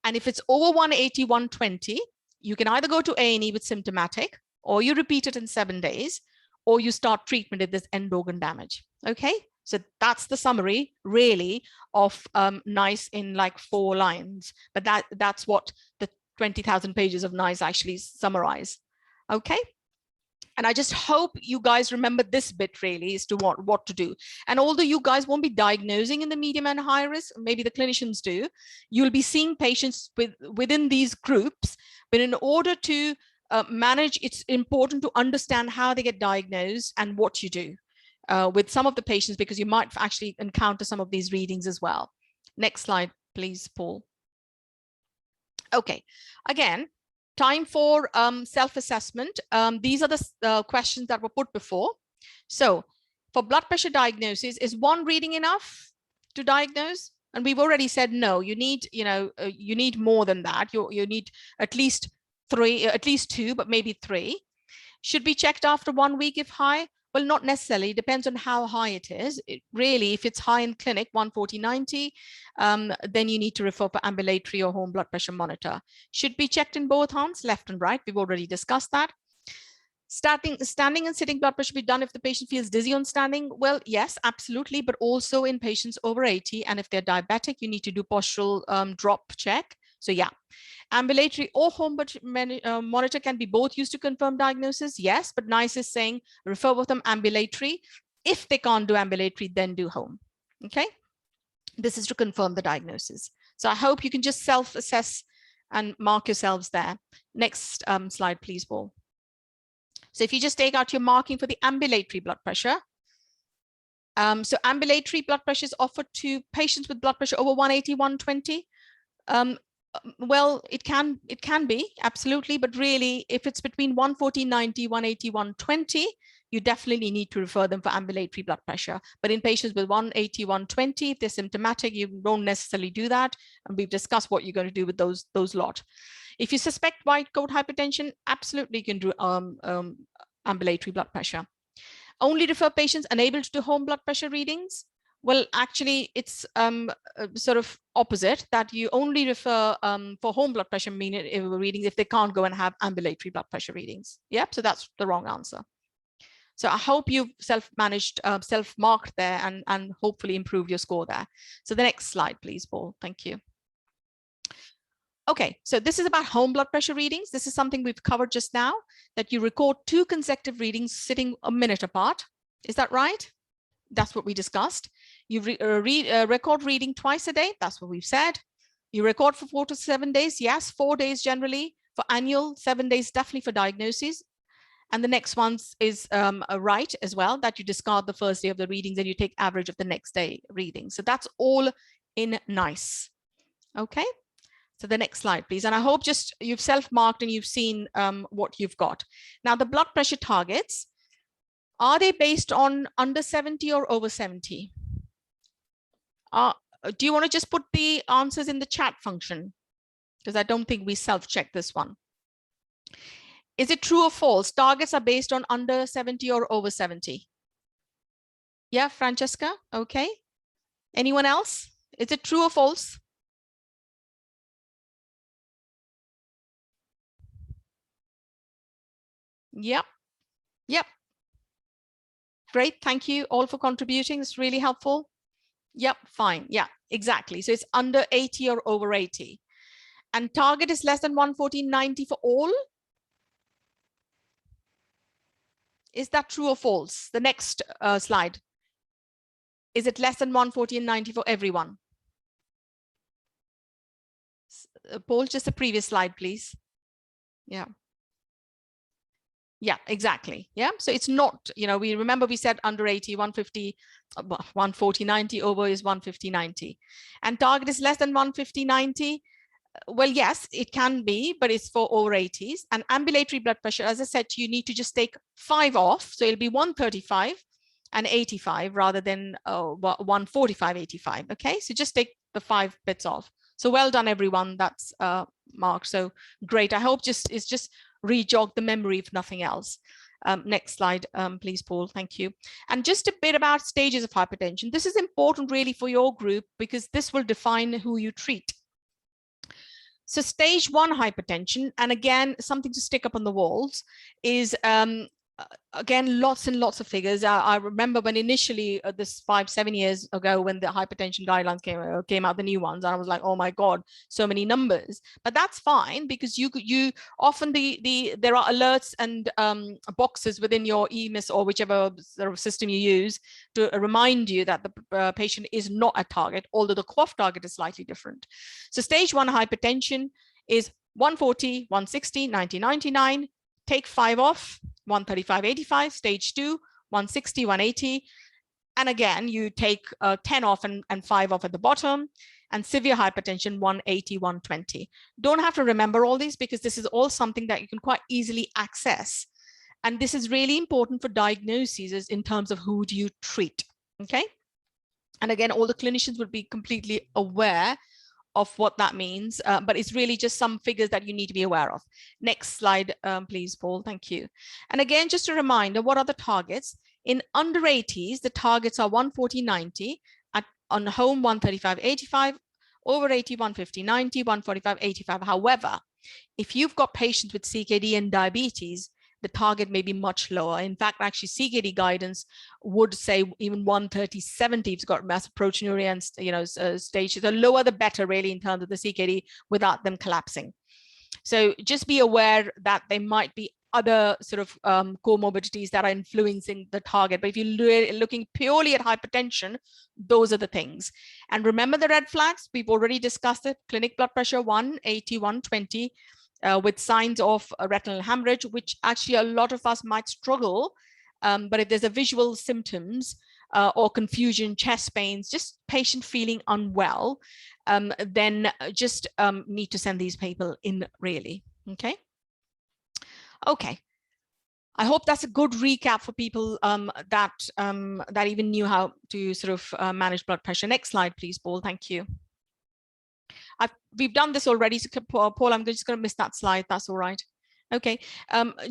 S1: And if it's over 180/120, you can either go to A&E with symptomatic, or you repeat it in 7 days, or you start treatment if there's end organ damage, okay? So that's the summary really of NICE in like 4 lines, but that's what the 20,000 pages of NICE actually summarize, okay? And I just hope you guys remember this bit really as to what to do. And although you guys won't be diagnosing in the medium and high risk, maybe the clinicians do, you'll be seeing patients within these groups. But in order to manage, it's important to understand how they get diagnosed and what you do with some of the patients, because you might actually encounter some of these readings as well. Next slide, please, Paul. Okay, again, time for self-assessment. These are the questions that were put before. So for blood pressure diagnosis, is 1 reading enough to diagnose? And we've already said no, you need, you know, you need more than that. You need at least 3, at least 2, but maybe 3. Should be checked after 1 week if high? Well, not necessarily, it depends on how high it is. Really, if it's high in clinic, 140/90, then you need to refer for ambulatory or home blood pressure monitor. Should be checked in both hands, left and right. We've already discussed that. Standing and sitting blood pressure be done if the patient feels dizzy on standing? Well, yes, absolutely, but also in patients over 80. And if they're diabetic, you need to do postural drop check. So yeah. Ambulatory or home monitor can be both used to confirm diagnosis. Yes, but NICE is saying refer with them ambulatory. If they can't do ambulatory, then do home. Okay. This is to confirm the diagnosis. So I hope you can just self-assess and mark yourselves there. Next slide, please, Paul. So if you just take out your marking for the ambulatory blood pressure. So ambulatory blood pressure is offered to patients with blood pressure over 180/120. Well, it can be, absolutely, but really, if it's between 140/90, 180/120, you definitely need to refer them for ambulatory blood pressure. But in patients with 180/120, if they're symptomatic, you don't necessarily do that. And we've discussed what you're going to do with those lot. If you suspect white coat hypertension, absolutely you can do ambulatory blood pressure. Only refer patients unable to do home blood pressure readings. Well, actually, it's sort of opposite, that you only refer for home blood pressure readings if they can't go and have ambulatory blood pressure readings. Yep, so that's the wrong answer. So I hope you've self-managed, self-marked there and hopefully improved your score there. So the next slide, please, Paul. Thank you. Okay, so this is about home blood pressure readings. This is something we've covered just now, that you record 2 consecutive readings sitting a minute apart. Is that right? That's what we discussed. You record reading twice a day. That's what we've said. You record for 4 to 7 days. Yes, 4 days generally for annual, 7 days definitely for diagnosis. And the next one is right as well, that you discard the first day of the readings and you take average of the next day reading. So that's all in NICE. Okay. So the next slide, please. And I hope just you've self-marked and you've seen what you've got. Now the blood pressure targets. Are they based on under 70 or over 70? Do you want to just put the answers in the chat function? Because I don't think we self-check this one. Is it true or false? Targets are based on under 70 or over 70? Yeah, Francesca, okay. Anyone else? Is it true or false? Yep, yep. Great, thank you all for contributing. It's really helpful. Yep, fine, yeah, exactly. So it's under 80 or over 80. And target is less than 114.90 for all? Is that true or false? The next slide. Is it less than 114.90 for everyone? Paul, just the previous slide, please. Yeah. Yeah, exactly. Yeah. So it's not, you know, we remember we said under 80, 150, 140.90, over is 150.90. And target is less than 150.90. Well, yes, it can be, but it's for over 80s. And ambulatory blood pressure, as I said, you need to just take 5 off. So it'll be 135 and 85 rather than 145, 85. Okay, so just take the 5 bits off. So well done, everyone. That's Mark. So great. I hope it's just re-jog the memory if nothing else. Next slide, please, Paul. Thank you. And just a bit about stages of hypertension. This is important really for your group because this will define who you treat. So stage 1 hypertension, and again, something to stick up on the walls, is again, lots and lots of figures. I remember when initially this 5-7 years ago, when the hypertension guidelines came out, the new ones, and I was like, oh my God, so many numbers. But that's fine because you often there are alerts and boxes within your EMIS or whichever sort of system you use to remind you that the patient is not a target, although the QOF target is slightly different. So stage 1 hypertension is 140, 160, 90, 99. Take 5 off, 135, 85, stage 2, 160, 180. And again, you take 10 off and 5 off at the bottom, and severe hypertension, 180, 120. Don't have to remember all these because this is all something that you can quite easily access. And this is really important for diagnoses in terms of who do you treat, okay? And again, all the clinicians would be completely aware of what that means, but it's really just some figures that you need to be aware of. Next slide, please, Paul. Thank you. And again, just a reminder, what are the targets? In under 80s, the targets are 140/90, on home 135/85, over 80, 150/90, 145/85. However, if you've got patients with CKD and diabetes, the target may be much lower. In fact, actually CKD guidance would say even 130/70 if it's got massive proteinuria and stage. The lower the better really in terms of the CKD without them collapsing. So just be aware that there might be other sort of comorbidities that are influencing the target. But if you're looking purely at hypertension, those are the things. And remember the red flags, we've already discussed it. Clinic blood pressure 180, 120. With signs of retinal hemorrhage, which actually a lot of us might struggle. But if there's a visual symptoms or confusion, chest pains, just patient feeling unwell, then just need to send these people in really, okay? Okay. I hope that's a good recap for people that even knew how to sort of manage blood pressure. Next slide, please, Paul. Thank you. We've done this already, so Paul, I'm just going to miss that slide. That's all right. Okay,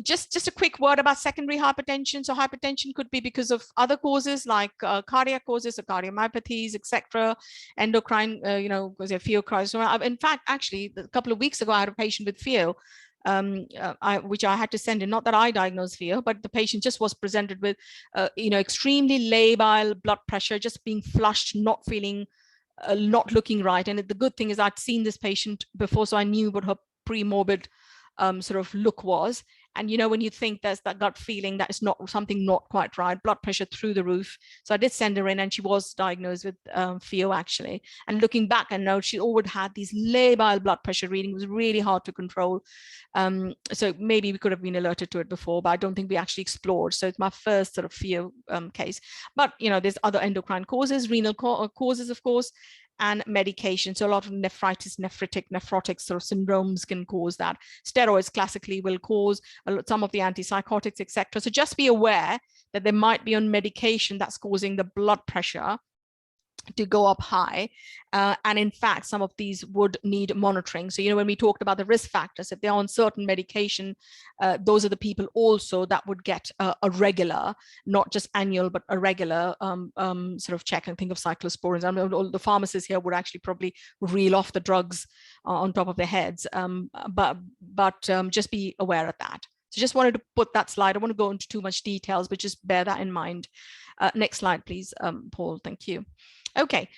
S1: just a quick word about secondary hypertension. So hypertension could be because of other causes like cardiac causes or cardiomyopathies, etc. Endocrine, because of FeO crisis. In fact, actually, a couple of weeks ago, I had a patient with FeO, which I had to send in. Not that I diagnosed FeO, but the patient just was presented with, extremely labile blood pressure, just being flushed, not feeling. Not looking right. And the good thing is I'd seen this patient before, so I knew what her pre-morbid sort of look was. And when you think there's that gut feeling that is not something not quite right, blood pressure through the roof. So I did send her in, and she was diagnosed with FeO actually. And looking back, I know she always had these labile blood pressure reading. It was really hard to control. So maybe we could have been alerted to it before, but I don't think we actually explored. So it's my first sort of FeO case. But there's other endocrine causes, renal causes, of course. and medication. So a lot of nephritis, nephrotic sort of syndromes can cause that. Steroids classically will cause some of the antipsychotics, etc. So just be aware that they might be on medication that's causing the blood pressure to go up high. And in fact, some of these would need monitoring. So, when we talked about the risk factors, if they're on certain medication, those are the people also that would get a regular, not just annual, but a regular sort of check. And think of cyclosporins. I mean, all the pharmacists here would actually probably reel off the drugs on top of their heads. But just be aware of that. So just wanted to put that slide. I don't want to go into too much details, but just bear that in mind. Next slide, please, Paul. Thank you. Okay,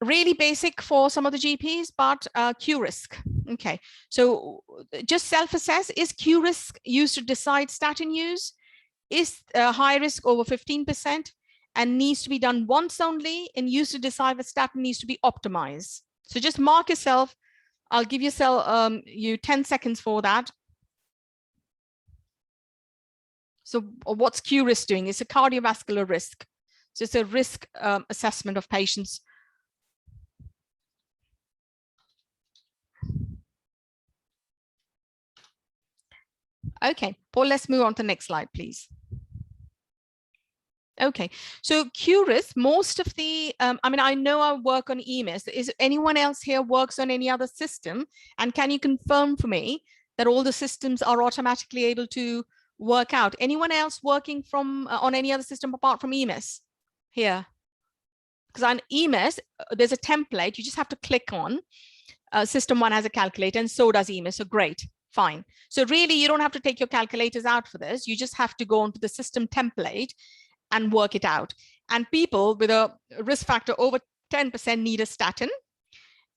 S1: really basic for some of the GPs, but Q risk. Okay, so just self-assess. Is Q risk used to decide statin use? Is high risk over 15% and needs to be done once only, and used to decide that statin needs to be optimized? So just mark yourself. I'll give yourself you 10 seconds for that. So what's Q risk doing? It's a cardiovascular risk. So it's a risk assessment of patients. Okay, Paul, let's move on to the next slide, please. Okay, so Q risk, most of the, I mean, I know I work on EMIS. Is anyone else here works on any other system? And can you confirm for me that all the systems are automatically able to work out? Anyone else working from on any other system apart from EMIS here? Because on EMIS, there's a template you just have to click on. System 1 has a calculator, and so does EMIS. So great, fine. So really, you don't have to take your calculators out for this. You just have to go onto the system template and work it out. And people with a risk factor over 10% need a statin.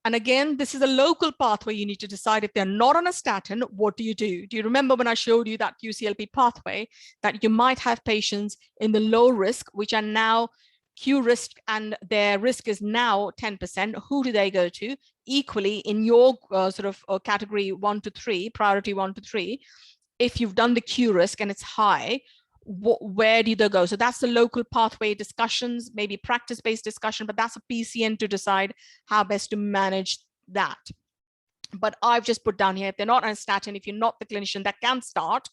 S1: And again, this is a local pathway. You need to decide if they're not on a statin, what do you do? Do you remember when I showed you that UCLP pathway, that you might have patients in the low risk, which are now Q risk, and their risk is now 10%. Who do they go to? Equally, in your sort of category 1 to 3, priority 1 to 3, if you've done the Q risk and it's high, where do they go? So that's the local pathway discussions, maybe practice-based discussion, but that's a PCN to decide how best to manage that. But I've just put down here, if they're not on a statin, if you're not the clinician that can start,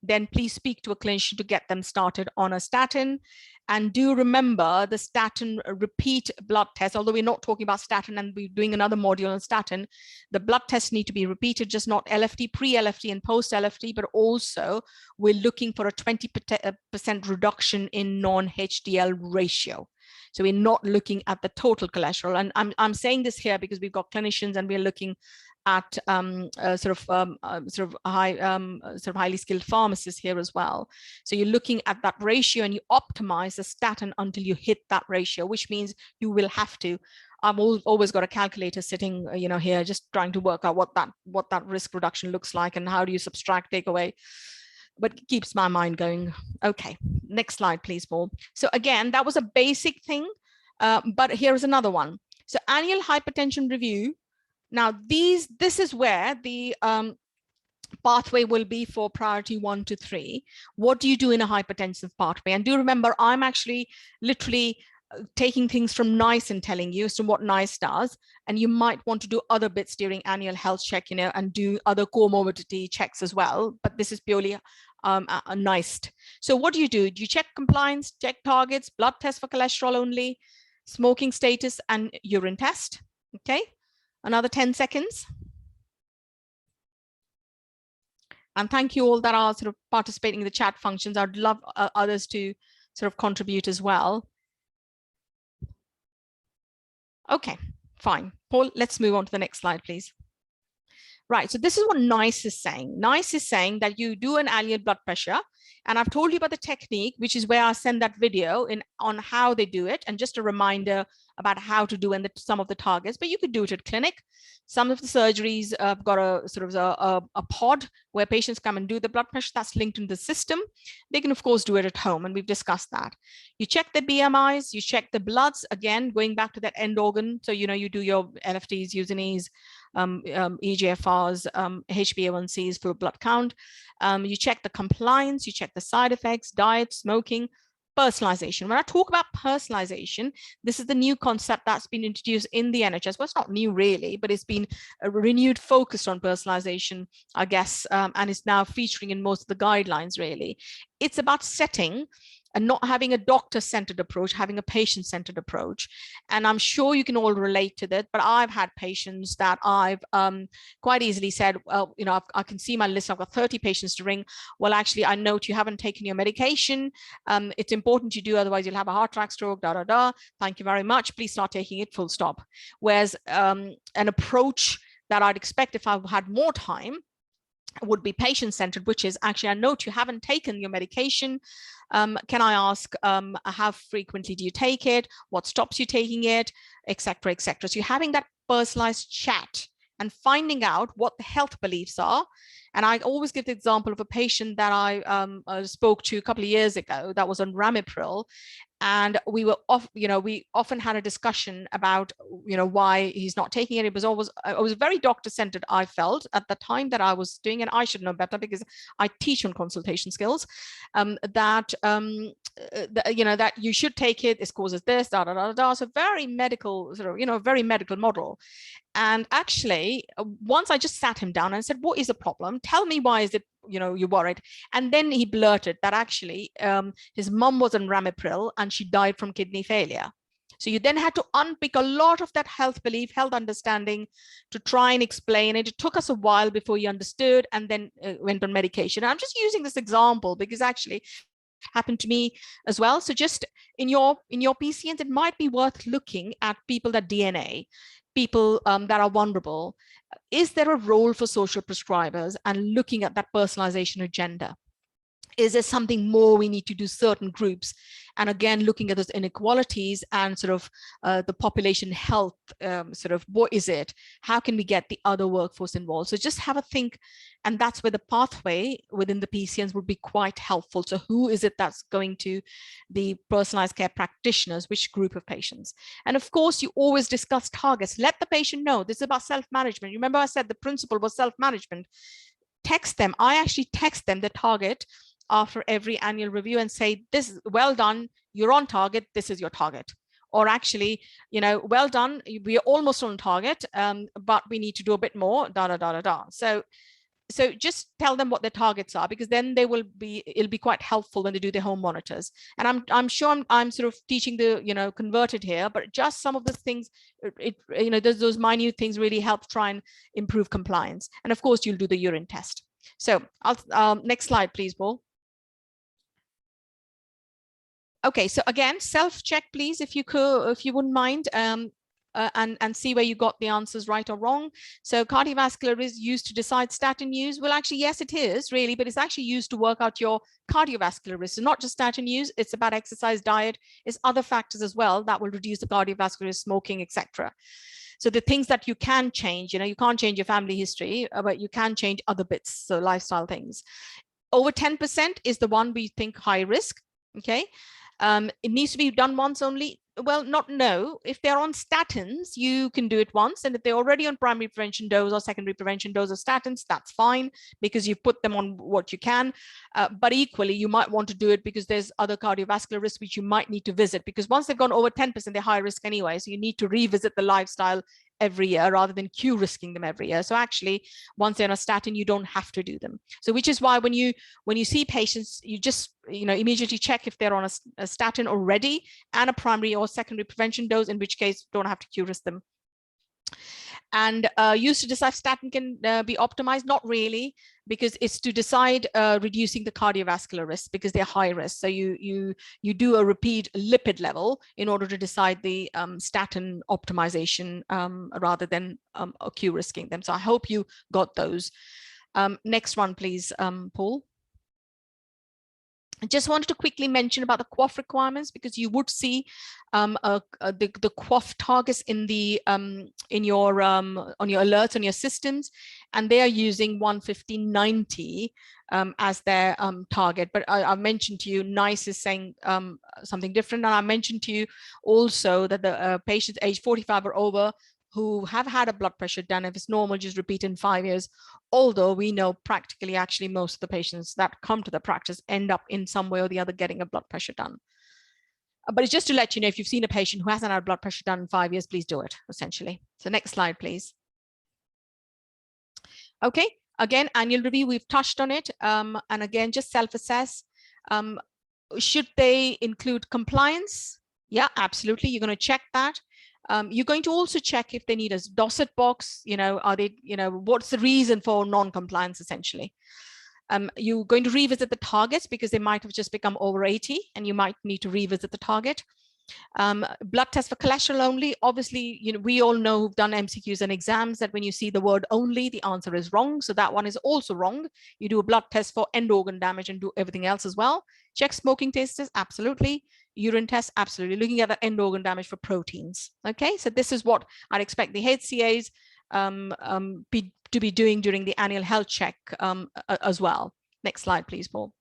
S1: then please speak to a clinician to get them started on a statin. And do remember the statin repeat blood test, although we're not talking about statin and we're doing another module on statin, the blood tests need to be repeated, just not LFT, pre-LFT and post-LFT, but also we're looking for a 20% reduction in non-HDL ratio. So we're not looking at the total cholesterol. And I'm saying this here because we've got clinicians and we're looking at sort of highly skilled pharmacists here as well. So you're looking at that ratio and you optimize the statin until you hit that ratio, which means you will have to. I've always got a calculator sitting, here, just trying to work out what that risk reduction looks like and how do you subtract, take away. But it keeps my mind going. Okay, next slide, please, Paul. So again, that was a basic thing, but here's another one. So annual hypertension review. Now, this is where the pathway will be for priority 1 to 3. What do you do in a hypertensive pathway? And do remember, I'm actually literally taking things from NICE and telling you as to what NICE does. And you might want to do other bits during annual health check, and do other comorbidity checks as well. But this is purely a NICE. So what do? Do you check compliance, check targets, blood test for cholesterol only, smoking status, and urine test? Okay. Another 10 seconds. And thank you all that are sort of participating in the chat functions. I'd love others to sort of contribute as well. Okay, fine. Paul, let's move on to the next slide, please. Right, so this is what NICE is saying. NICE is saying that you do an annual blood pressure, and I've told you about the technique, which is where I send that video on how they do it, and just a reminder about how to do some of the targets, but you could do it at clinic. Some of the surgeries have got a sort of a pod where patients come and do the blood pressure that's linked in the system. They can, of course, do it at home, and we've discussed that. You check the BMIs, you check the bloods, again, going back to that end organ. So, you do your LFTs, USNEs, EGFRs, HbA1cs for blood count. You check the compliance, you check the side effects, diet, smoking, personalization. When I talk about personalization, this is the new concept that's been introduced in the NHS. Well, it's not new really, but it's been a renewed focus on personalization, I guess, and it's now featuring in most of the guidelines really. It's about setting and not having a doctor-centered approach, having a patient-centered approach. And I'm sure you can all relate to that, but I've had patients that I've quite easily said, well, you know, I can see my list, I've got 30 patients to ring. Well, actually, I note you haven't taken your medication. It's important you do, otherwise you'll have a heart attack, stroke, da, da, da. Thank you very much. Please start taking it, full stop. Whereas an approach that I'd expect if I had more time would be patient-centered, which is actually, I note you haven't taken your medication. Can I ask how frequently do you take it? What stops you taking it, etc., etc. So you're having that personalized chat and finding out what the health beliefs are. And I always give the example of a patient that I spoke to a couple of years ago that was on Ramipril. And we were off, you know, we often had a discussion about, you know, why he's not taking it. It was very doctor-centered, I felt at the time that I was doing, and I should know better because I teach on consultation skills, you know, that you should take it, this causes this, da, da, da, da. So very medical, sort of, you know, very medical model. And actually, once I just sat him down and said, what is the problem? Tell me, why is it, you know, you're worried? And then he blurted that actually his mum was on Ramipril and she died from kidney failure. So you then had to unpick a lot of that health belief, health understanding to try and explain it. It took us a while before he understood and then went on medication. And I'm just using this example because actually happened to me as well. So just in your PCNs, it might be worth looking at people that DNA, people that are vulnerable. Is there a role for social prescribers and looking at that personalization agenda? Is there something more we need to do certain groups? And again, looking at those inequalities and sort of the population health, sort of what is it? How can we get the other workforce involved? So just have a think. And that's where the pathway within the PCNs would be quite helpful. So who is it that's going to the personalized care practitioners, which group of patients? And of course, you always discuss targets. Let the patient know this is about self-management. Remember I said the principle was self-management. Text them. I actually text them the target after every annual review and say, this is well done, you're on target, this is your target. Or actually, you know, well done, we're almost on target, but we need to do a bit more, da, da, da, da, da. So just tell them what their targets are, because then it'll be quite helpful when they do their home monitors. And I'm sure I'm sort of teaching the, you know, converted here, but just some of the things, you know, those minute things really help try and improve compliance. And of course, you'll do the urine test. So next slide, please, Paul. Okay, so again, self-check, please, if you could, if you wouldn't mind, and see where you got the answers right or wrong. So cardiovascular is used to decide statin use. Well, actually, yes, it is really, but it's actually used to work out your cardiovascular risk. So not just statin use, it's about exercise, diet, it's other factors as well that will reduce the cardiovascular risk, smoking, etc. So the things that you can change, you know, you can't change your family history, but you can change other bits, so lifestyle things. Over 10% is the one we think high risk, okay? It needs to be done once only. Well, no. If they're on statins, you can do it once. And if they're already on primary prevention dose or secondary prevention dose of statins, that's fine because you've put them on what you can. But equally, you might want to do it because there's other cardiovascular risks which you might need to visit, because once they've gone over 10%, they're high risk anyway. So you need to revisit the lifestyle every year rather than queue risking them every year. So actually, once they're on a statin, you don't have to do them. So which is why when you see patients, you just, you know, immediately check if they're on a statin already and a primary or secondary prevention dose, in which case don't have to queue risk them. And use to decide statin can be optimized? Not really, because it's to decide reducing the cardiovascular risk because they're high risk. So you do a repeat lipid level in order to decide the statin optimization rather than queue risking them. So I hope you got those. Next one, please, Paul. I just wanted to quickly mention about the QOF requirements, because you would see the QOF targets in the in your on your alerts on your systems, and they are using 115/90 as their target. But I mentioned to you, NICE is saying something different, and I mentioned to you also that the patients aged 45 or over who have had a blood pressure done, if it's normal, just repeat in 5 years. Although we know practically, actually, most of the patients that come to the practice end up in some way or the other getting a blood pressure done. But it's just to let you know, if you've seen a patient who hasn't had blood pressure done in 5 years, please do it, essentially. So next slide, please. Okay, again, annual review, we've touched on it. And again, just self-assess. Should they include compliance? Yeah, absolutely. You're going to check that. You're going to also check if they need a Dorset box, are they, what's the reason for non-compliance, essentially. You're going to revisit the targets because they might have just become over 80 and you might need to revisit the target. Blood test for cholesterol only. Obviously, we all know who've done MCQs and exams that when you see the word only, the answer is wrong. So that one is also wrong. You do a blood test for end organ damage and do everything else as well. Check smoking tests, absolutely. Urine test, absolutely. Looking at the end organ damage for proteins. Okay, so this is what I'd expect the HCAs to be doing during the annual health check as well. Next slide, please, Paul.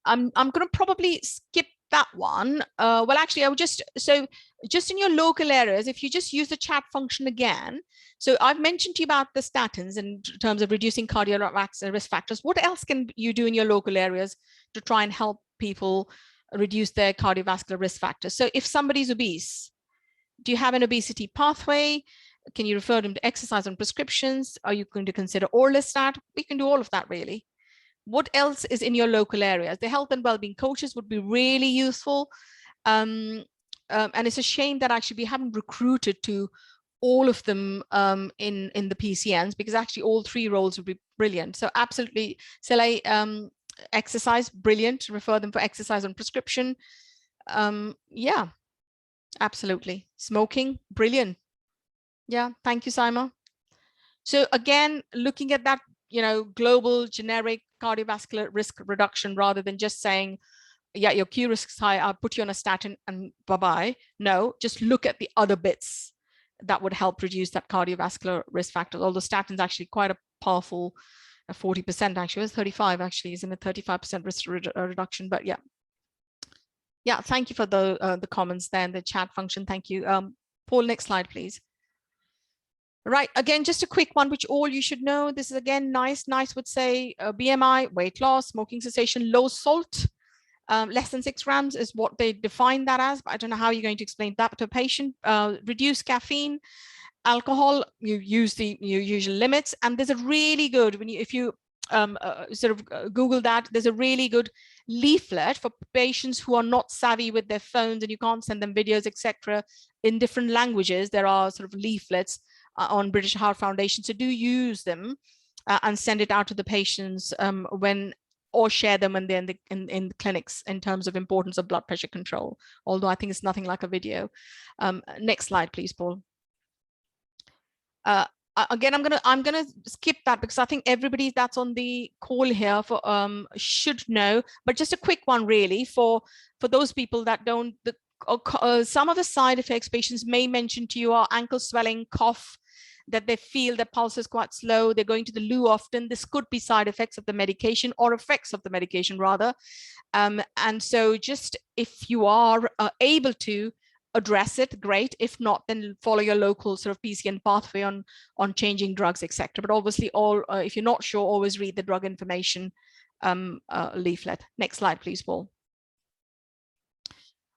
S1: I'm going to probably skip that one. Well, actually, I would just in your local areas, if you just use the chat function again. So I've mentioned to you about the statins in terms of reducing cardiovascular risk factors. What else can you do in your local areas to try and help people reduce their cardiovascular risk factors? So if somebody's obese, do you have an obesity pathway? Can you refer them to exercise and prescriptions? Are you going to consider orlistat? We can do all of that, really. What else is in your local areas? The health and well-being coaches would be really useful. And it's a shame that actually we haven't recruited to all of them in the PCNs, because actually all 3 roles would be brilliant. So absolutely, exercise, brilliant. Refer them for exercise and prescription. Yeah, absolutely. Smoking, brilliant. Yeah, thank you, Simon. So again, looking at that, global generic cardiovascular risk reduction, rather than just saying, yeah, your Q risk is high, I'll put you on a statin and bye-bye. No, just look at the other bits that would help reduce that cardiovascular risk factor. Although statins actually quite a powerful 40%, actually, it was 35 actually, isn't it? 35% risk reduction, but yeah. Yeah, thank you for the comments there in the chat function. Thank you. Paul, next slide, please. Right, again, just a quick one, which all you should know. This is again, NICE would say BMI, weight loss, smoking cessation, low salt, less than 6 grams is what they define that as. But I don't know how you're going to explain that to a patient. Reduce caffeine, alcohol, you use your usual limits. And there's a really good, if you Google that, there's a really good leaflet for patients who are not savvy with their phones and you can't send them videos, etc. In different languages, there are sort of leaflets on British Heart Foundation. So do use them and send it out to the patients or share them when they're in the clinics in terms of importance of blood pressure control. Although I think it's nothing like a video. Next slide, please, Paul. Again, I'm gonna skip that because I think everybody that's on the call here for should know. But just a quick one, really, for those people that don't. Some of the side effects patients may mention to you are ankle swelling, cough, that they feel their pulse is quite slow, they're going to the loo often. This could be side effects of the medication, or effects of the medication rather. And so just if you are able to address it, great. If not, then follow your local sort of PCN pathway on changing drugs, etc. But obviously, if you're not sure, always read the drug information leaflet. Next slide, please, Paul.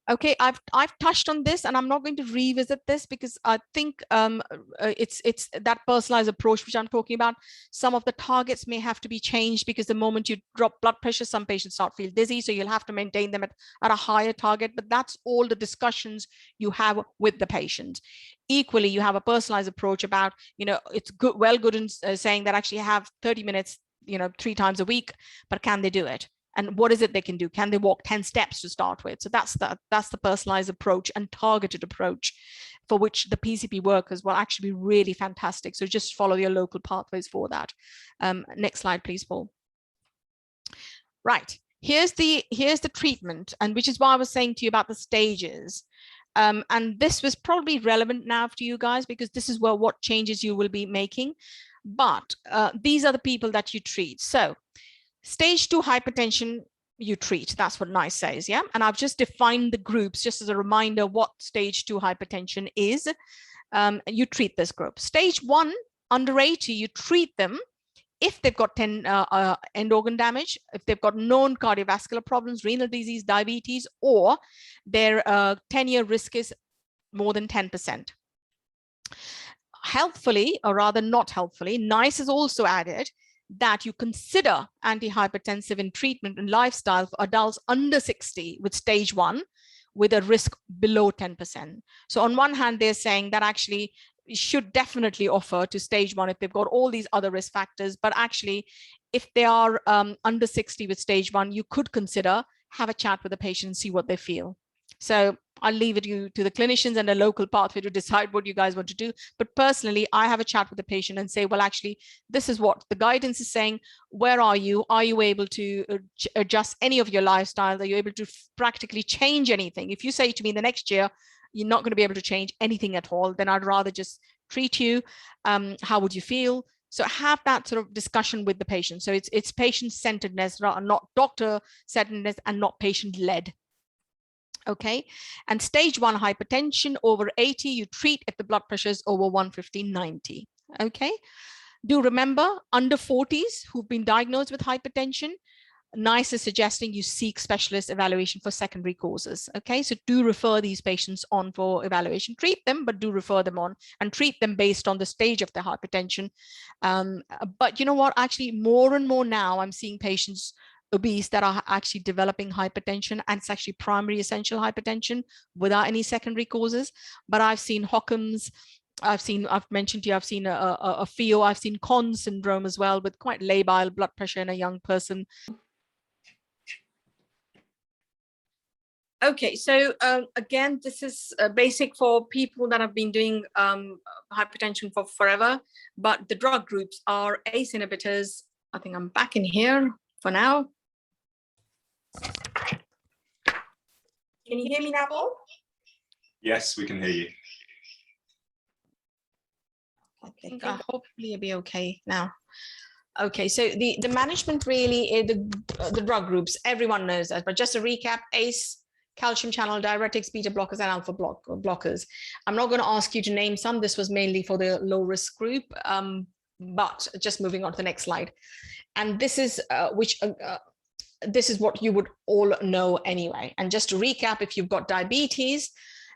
S1: Okay, I've touched on this, and I'm not going to revisit this because I think it's that personalized approach which I'm talking about. Some of the targets may have to be changed because the moment you drop blood pressure, some patients start to feel dizzy, so you'll have to maintain them at a higher target. But that's all the discussions you have with the patient. Equally, you have a personalized approach about, it's good in saying that actually have 30 minutes, 3 times a week, but can they do it? And what is it they can do? Can they walk 10 steps to start with? So that's the personalized approach and targeted approach for which the PCP workers will actually be really fantastic. So just follow your local pathways for that. Next slide, please, Paul. Right, here's the treatment, and which is why I was saying to you about the stages. And this was probably relevant now to you guys because this is what changes you will be making. But these are the people that you treat. So stage 2 hypertension, you treat. That's what NICE says, yeah? And I've just defined the groups just as a reminder what stage 2 hypertension is. You treat this group. Stage 1, under 80, you treat them if they've got 10 end organ damage, if they've got known cardiovascular problems, renal disease, diabetes, or their 10-year risk is more than 10%. Helpfully, or rather not helpfully, NICE has also added that you consider antihypertensive in treatment and lifestyle for adults under 60 with stage 1 with a risk below 10%. So on one hand, they're saying that actually should definitely offer to stage 1 if they've got all these other risk factors, but actually if they are under 60 with stage 1, you could consider have a chat with the patient and see what they feel. So I'll leave it to the clinicians and a local pathway to decide what you guys want to do. But personally, I have a chat with the patient and say, well, actually, this is what the guidance is saying. Where are you? Are you able to adjust any of your lifestyle? Are you able to practically change anything? If you say to me the next year, you're not going to be able to change anything at all, then I'd rather just treat you. How would you feel? So have that sort of discussion with the patient. So it's patient-centeredness, not doctor-centeredness, and not patient-led. Okay, and stage 1 hypertension over 80, you treat if the blood pressure is over 150/90. Okay, do remember under 40s who've been diagnosed with hypertension, NICE is suggesting you seek specialist evaluation for secondary causes. Okay, so do refer these patients on for evaluation. Treat them, but do refer them on and treat them based on the stage of their hypertension. But you know what? Actually, more and more now, I'm seeing patients obese that are actually developing hypertension, and it's actually primary essential hypertension without any secondary causes. But I've seen Hockham's, I've mentioned to you, I've seen a FEO, I've seen Conn's syndrome as well, with quite labile blood pressure in a young person. Okay, so again, this is basic for people that have been doing hypertension for forever, but the drug groups are ACE inhibitors. I think I'm back in here for now. Can you hear me now, Paul?
S2: Yes, we can hear you.
S1: I think hopefully it'll be okay now. Okay, so the management really, the drug groups, everyone knows that, but just a recap: ACE, calcium channel diuretics, beta blockers, and alpha blockers. I'm not going to ask you to name some. This was mainly for the low risk group, but just moving on to the next slide. And this is this is what you would all know anyway. And just to recap, if you've got diabetes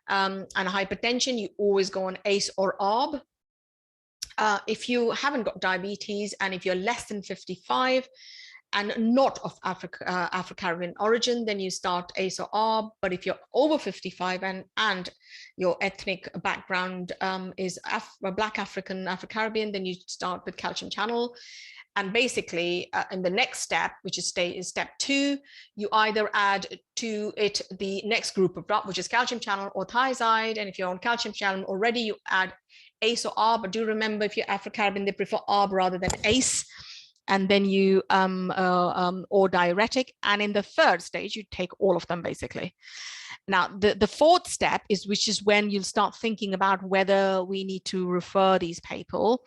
S1: and hypertension, you always go on ACE or ARB. If you haven't got diabetes and if you're less than 55 and not of Afro-Caribbean origin, then you start ACE or ARB. But if you're over 55 and your ethnic background is Black African, Afro-Caribbean, then you start with calcium channel. And basically, in the next step, which is step 2, you either add to it the next group of drug, which is calcium channel or thiazide. And if you're on calcium channel already, you add ACE or ARB. But do remember, if you're Afro-Caribbean, they prefer ARB rather than ACE. And then you or diuretic. And in the third stage, you take all of them basically. Now, the fourth step is, which is when you'll start thinking about whether we need to refer these people.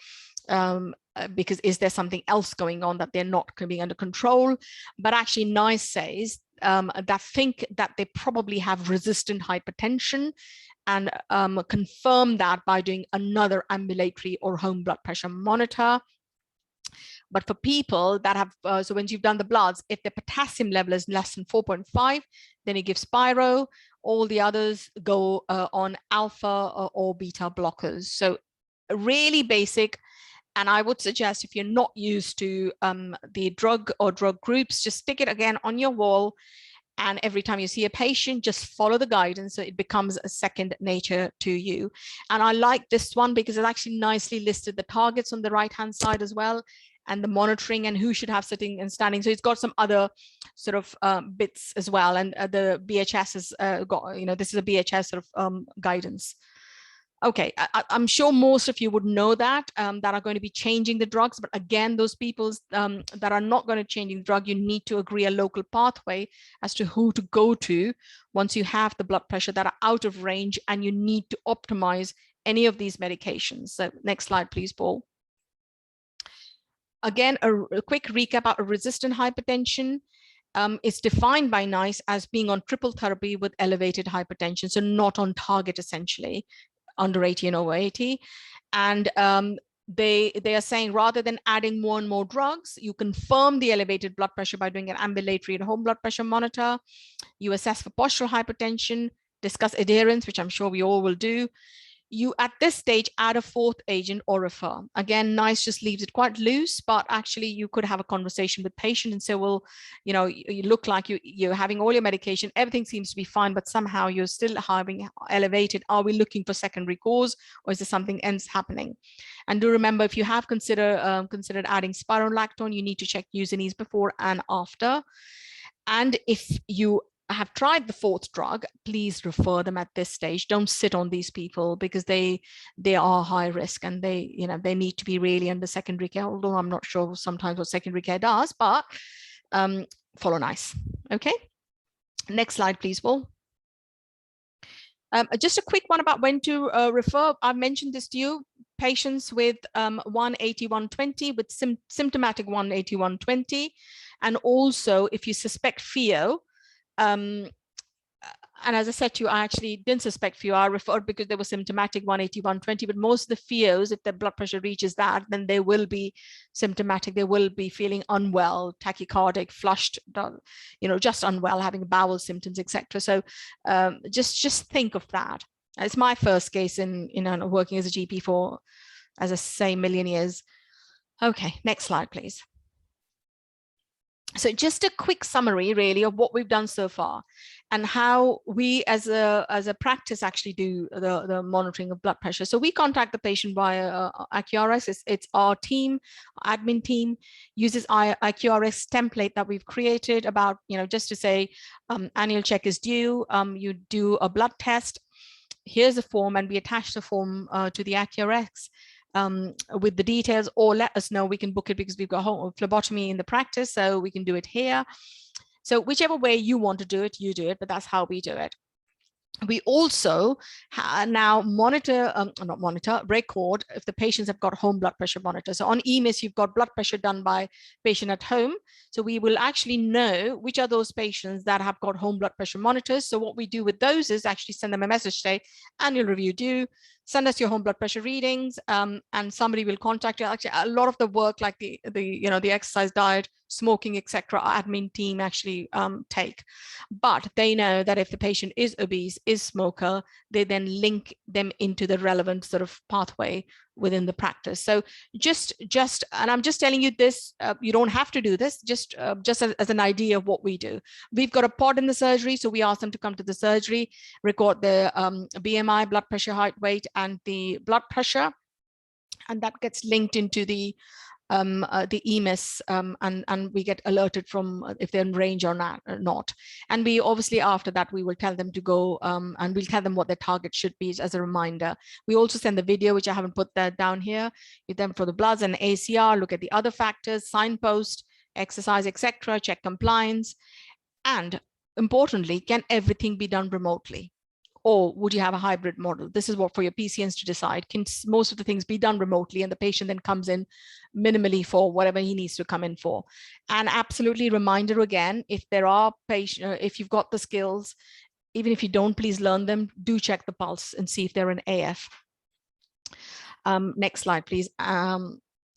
S1: Because is there something else going on that they're not being under control? But actually NICE says that think that they probably have resistant hypertension, and confirm that by doing another ambulatory or home blood pressure monitor. But for people that have, so when you've done the bloods, if the potassium level is less than 4.5, then you give Spiro. All the others go on alpha or beta blockers. So really basic. And I would suggest, if you're not used to the drug or drug groups, just stick it again on your wall. And every time you see a patient, just follow the guidance so it becomes a second nature to you. And I like this one because it actually nicely listed the targets on the right-hand side as well, and the monitoring and who should have sitting and standing. So it's got some other sort of bits as well. And the BHS has got, you know, this is a BHS sort of guidance. Okay, I'm sure most of you would know that, that are going to be changing the drugs. But again, those people that are not going to change the drug, you need to agree a local pathway as to who to go to once you have the blood pressure that are out of range and you need to optimize any of these medications. So next slide, please, Paul. Again, a quick recap about resistant hypertension. It's defined by NICE as being on triple therapy with elevated hypertension, so not on target essentially, under 80 and over 80. And they are saying rather than adding more and more drugs, you confirm the elevated blood pressure by doing an ambulatory and home blood pressure monitor. You assess for postural hypertension, discuss adherence, which I'm sure we all will do. You at this stage add a fourth agent or refer. Again, NICE just leaves it quite loose, but actually you could have a conversation with patient and say, well, you know, you look like you're having all your medication, everything seems to be fine, but somehow you're still having elevated. Are we looking for secondary cause, or is there something else happening? And do remember, if you have considered adding spironolactone, you need to check Usinase before and after. And if you have tried the fourth drug, please refer them at this stage. Don't sit on these people, because they are high risk, and they need to be really under secondary care, although I'm not sure sometimes what secondary care does, but follow NICE. Okay, next slide please, Paul. Just a quick one about when to refer. I've mentioned this to you. Patients with 180/120 with symptomatic 180/120, and also if you suspect FeO, and as I said to you, I actually didn't suspect FeO. I referred because they were symptomatic 180/120, but most of the FeOs, if their blood pressure reaches that, then they will be symptomatic. They will be feeling unwell, tachycardic, flushed, you know, just unwell, having bowel symptoms, etc. So just think of that. It's my first case in working as a GP for, as I say, a million years. Okay, next slide, please. So just a quick summary really of what we've done so far, and how we as a practice actually do the monitoring of blood pressure. So we contact the patient via IQRS. It's our team, admin team uses IQRS template that we've created about, you know, just to say annual check is due, you do a blood test, here's a form, and we attach the form to the IQRS with the details, or let us know, we can book it because we've got home phlebotomy in the practice, so we can do it here. So whichever way you want to do it, you do it, but that's how we do it. We also now record if the patients have got home blood pressure monitor. So on EMIS, you've got blood pressure done by patient at home. So we will actually know which are those patients that have got home blood pressure monitors. So what we do with those is actually send them a message, say, annual review due, send us your home blood pressure readings, and somebody will contact you. Actually, a lot of the work, like the exercise, diet, smoking, etc., our admin team actually take. But they know that if the patient is obese, is smoker, they then link them into the relevant sort of pathway within the practice. So and I'm just telling you this, you don't have to do this, just as an idea of what we do. We've got a pod in the surgery, so we ask them to come to the surgery, record the BMI, blood pressure, height, weight, and the blood pressure, and that gets linked into the EMIS, and we get alerted from if they're in range or not. And we obviously, after that, we will tell them to go, and we'll tell them what their target should be as a reminder. We also send the video, which I haven't put that down here, with them for the bloods and ACR, look at the other factors, signpost, exercise, etc., check compliance. And importantly, can everything be done remotely? Or would you have a hybrid model? This is what for your PCNs to decide. Can most of the things be done remotely, and the patient then comes in minimally for whatever he needs to come in for? And absolutely reminder again, if there are patients, if you've got the skills, even if you don't, please learn them, do check the pulse and see if they're an AF. Next slide, please.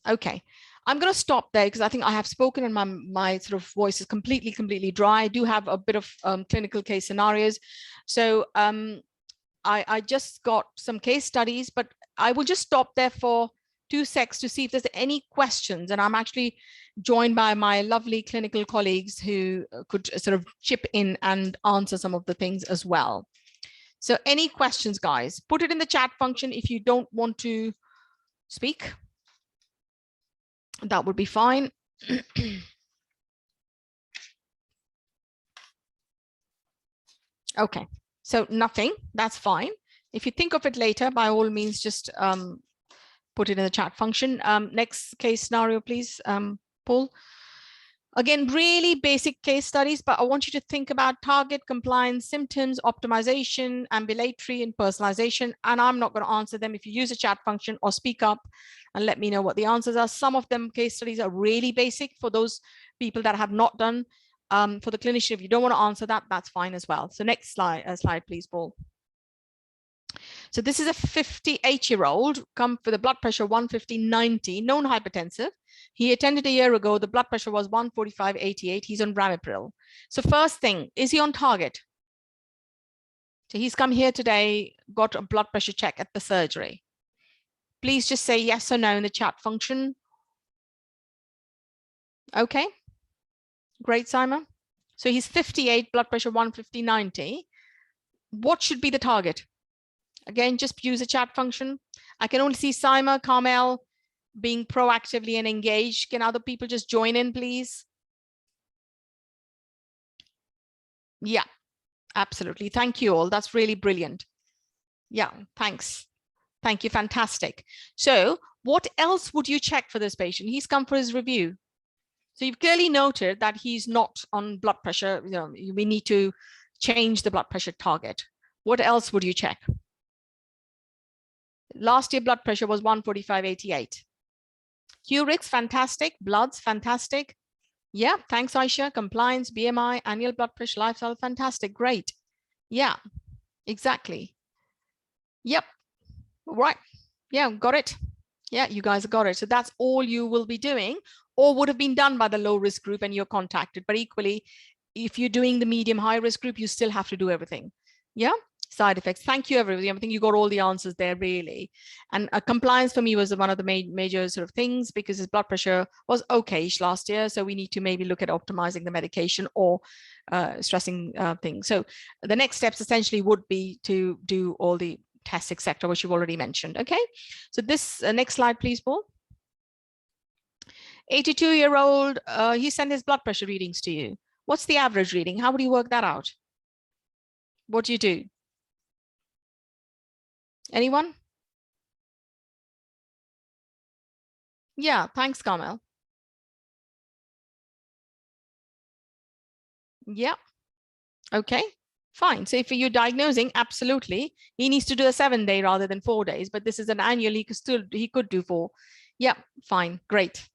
S1: Okay. I'm going to stop there because I think I have spoken and my sort of voice is completely dry. I do have a bit of clinical case scenarios. So I just got some case studies, but I will just stop there for 2 seconds to see if there's any questions. And I'm actually joined by my lovely clinical colleagues who could sort of chip in and answer some of the things as well. So any questions, guys? Put it in the chat function if you don't want to speak. That would be fine. Okay, so nothing, that's fine. If you think of it later, by all means, just put it in the chat function. Next case scenario, please, Paul. Again, really basic case studies, but I want you to think about target, compliance, symptoms, optimization, ambulatory, and personalization. And I'm not going to answer them. If you use a chat function or speak up and let me know what the answers are. Some of them case studies are really basic for those people that have not done. For the clinician, if you don't want to answer that, that's fine as well. So next slide, please, Paul. So this is a 58-year-old, come for the blood pressure 150/90, known hypertensive. He attended a year ago. The blood pressure was 145/88. He's on ramipril. So first thing, is he on target? So he's come here today, got a blood pressure check at the surgery. Please just say yes or no in the chat function. Okay, great, Simon. So he's 58, blood pressure 150/90. What should be the target? Again, just use the chat function. I can only see Simon, Carmel being proactively and engaged. Can other people just join in, please? Yeah, absolutely. Thank you all. That's really brilliant. Yeah, thanks. Thank you. Fantastic. So what else would you check for this patient? He's come for his review. So you've clearly noted that he's not on blood pressure. You know, we need to change the blood pressure target. What else would you check? Last year blood pressure was 145/88. Curix, fantastic. Bloods, fantastic. Yeah, thanks, Aisha. Compliance, BMI, annual blood pressure, lifestyle, fantastic. Great. Yeah, exactly. Yep. Right. Yeah, got it. Yeah, you guys got it. So that's all you will be doing, or would have been done by the low risk group and you're contacted. But equally, if you're doing the medium high risk group, you still have to do everything. Yeah. Side effects. Thank you, everybody. I think you got all the answers there, really. And compliance for me was one of the major sort of things, because his blood pressure was okay-ish last year. So we need to maybe look at optimizing the medication or stressing things. So the next steps essentially would be to do all the tests, etc., which you've already mentioned. Okay. So this next slide, please, Paul. 82-year-old, he sent his blood pressure readings to you. What's the average reading? How would you work that out? What do you do? Anyone? Yeah, thanks, Carmel. Yeah. Okay, fine. So if you're diagnosing, absolutely, he needs to do a 7-day rather than 4 days, but this is an annual, he could do 4. Yeah, fine, great.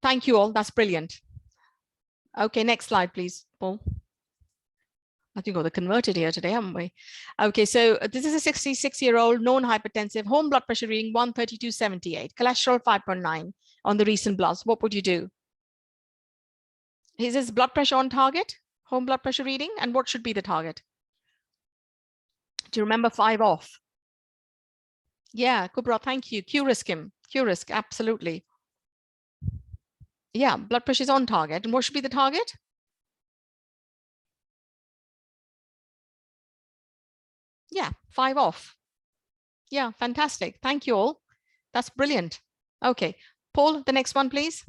S1: Thank you all, that's brilliant. Okay, next slide, please, Paul. I think we've got the converted here today, haven't we? Okay, so this is a 66-year-old known hypertensive, home blood pressure reading 132/78, cholesterol 5.9 on the recent bloods. What would you do? Is his blood pressure on target? Home blood pressure reading, and what should be the target? Do you remember 5 off? Yeah, Kubra, thank you. Q-risk him. Q-risk, absolutely. Yeah, blood pressure is on target. And what should be the target? Yeah, 5 off. Yeah, fantastic. Thank you all. That's brilliant. Okay, Paul, the next one, please.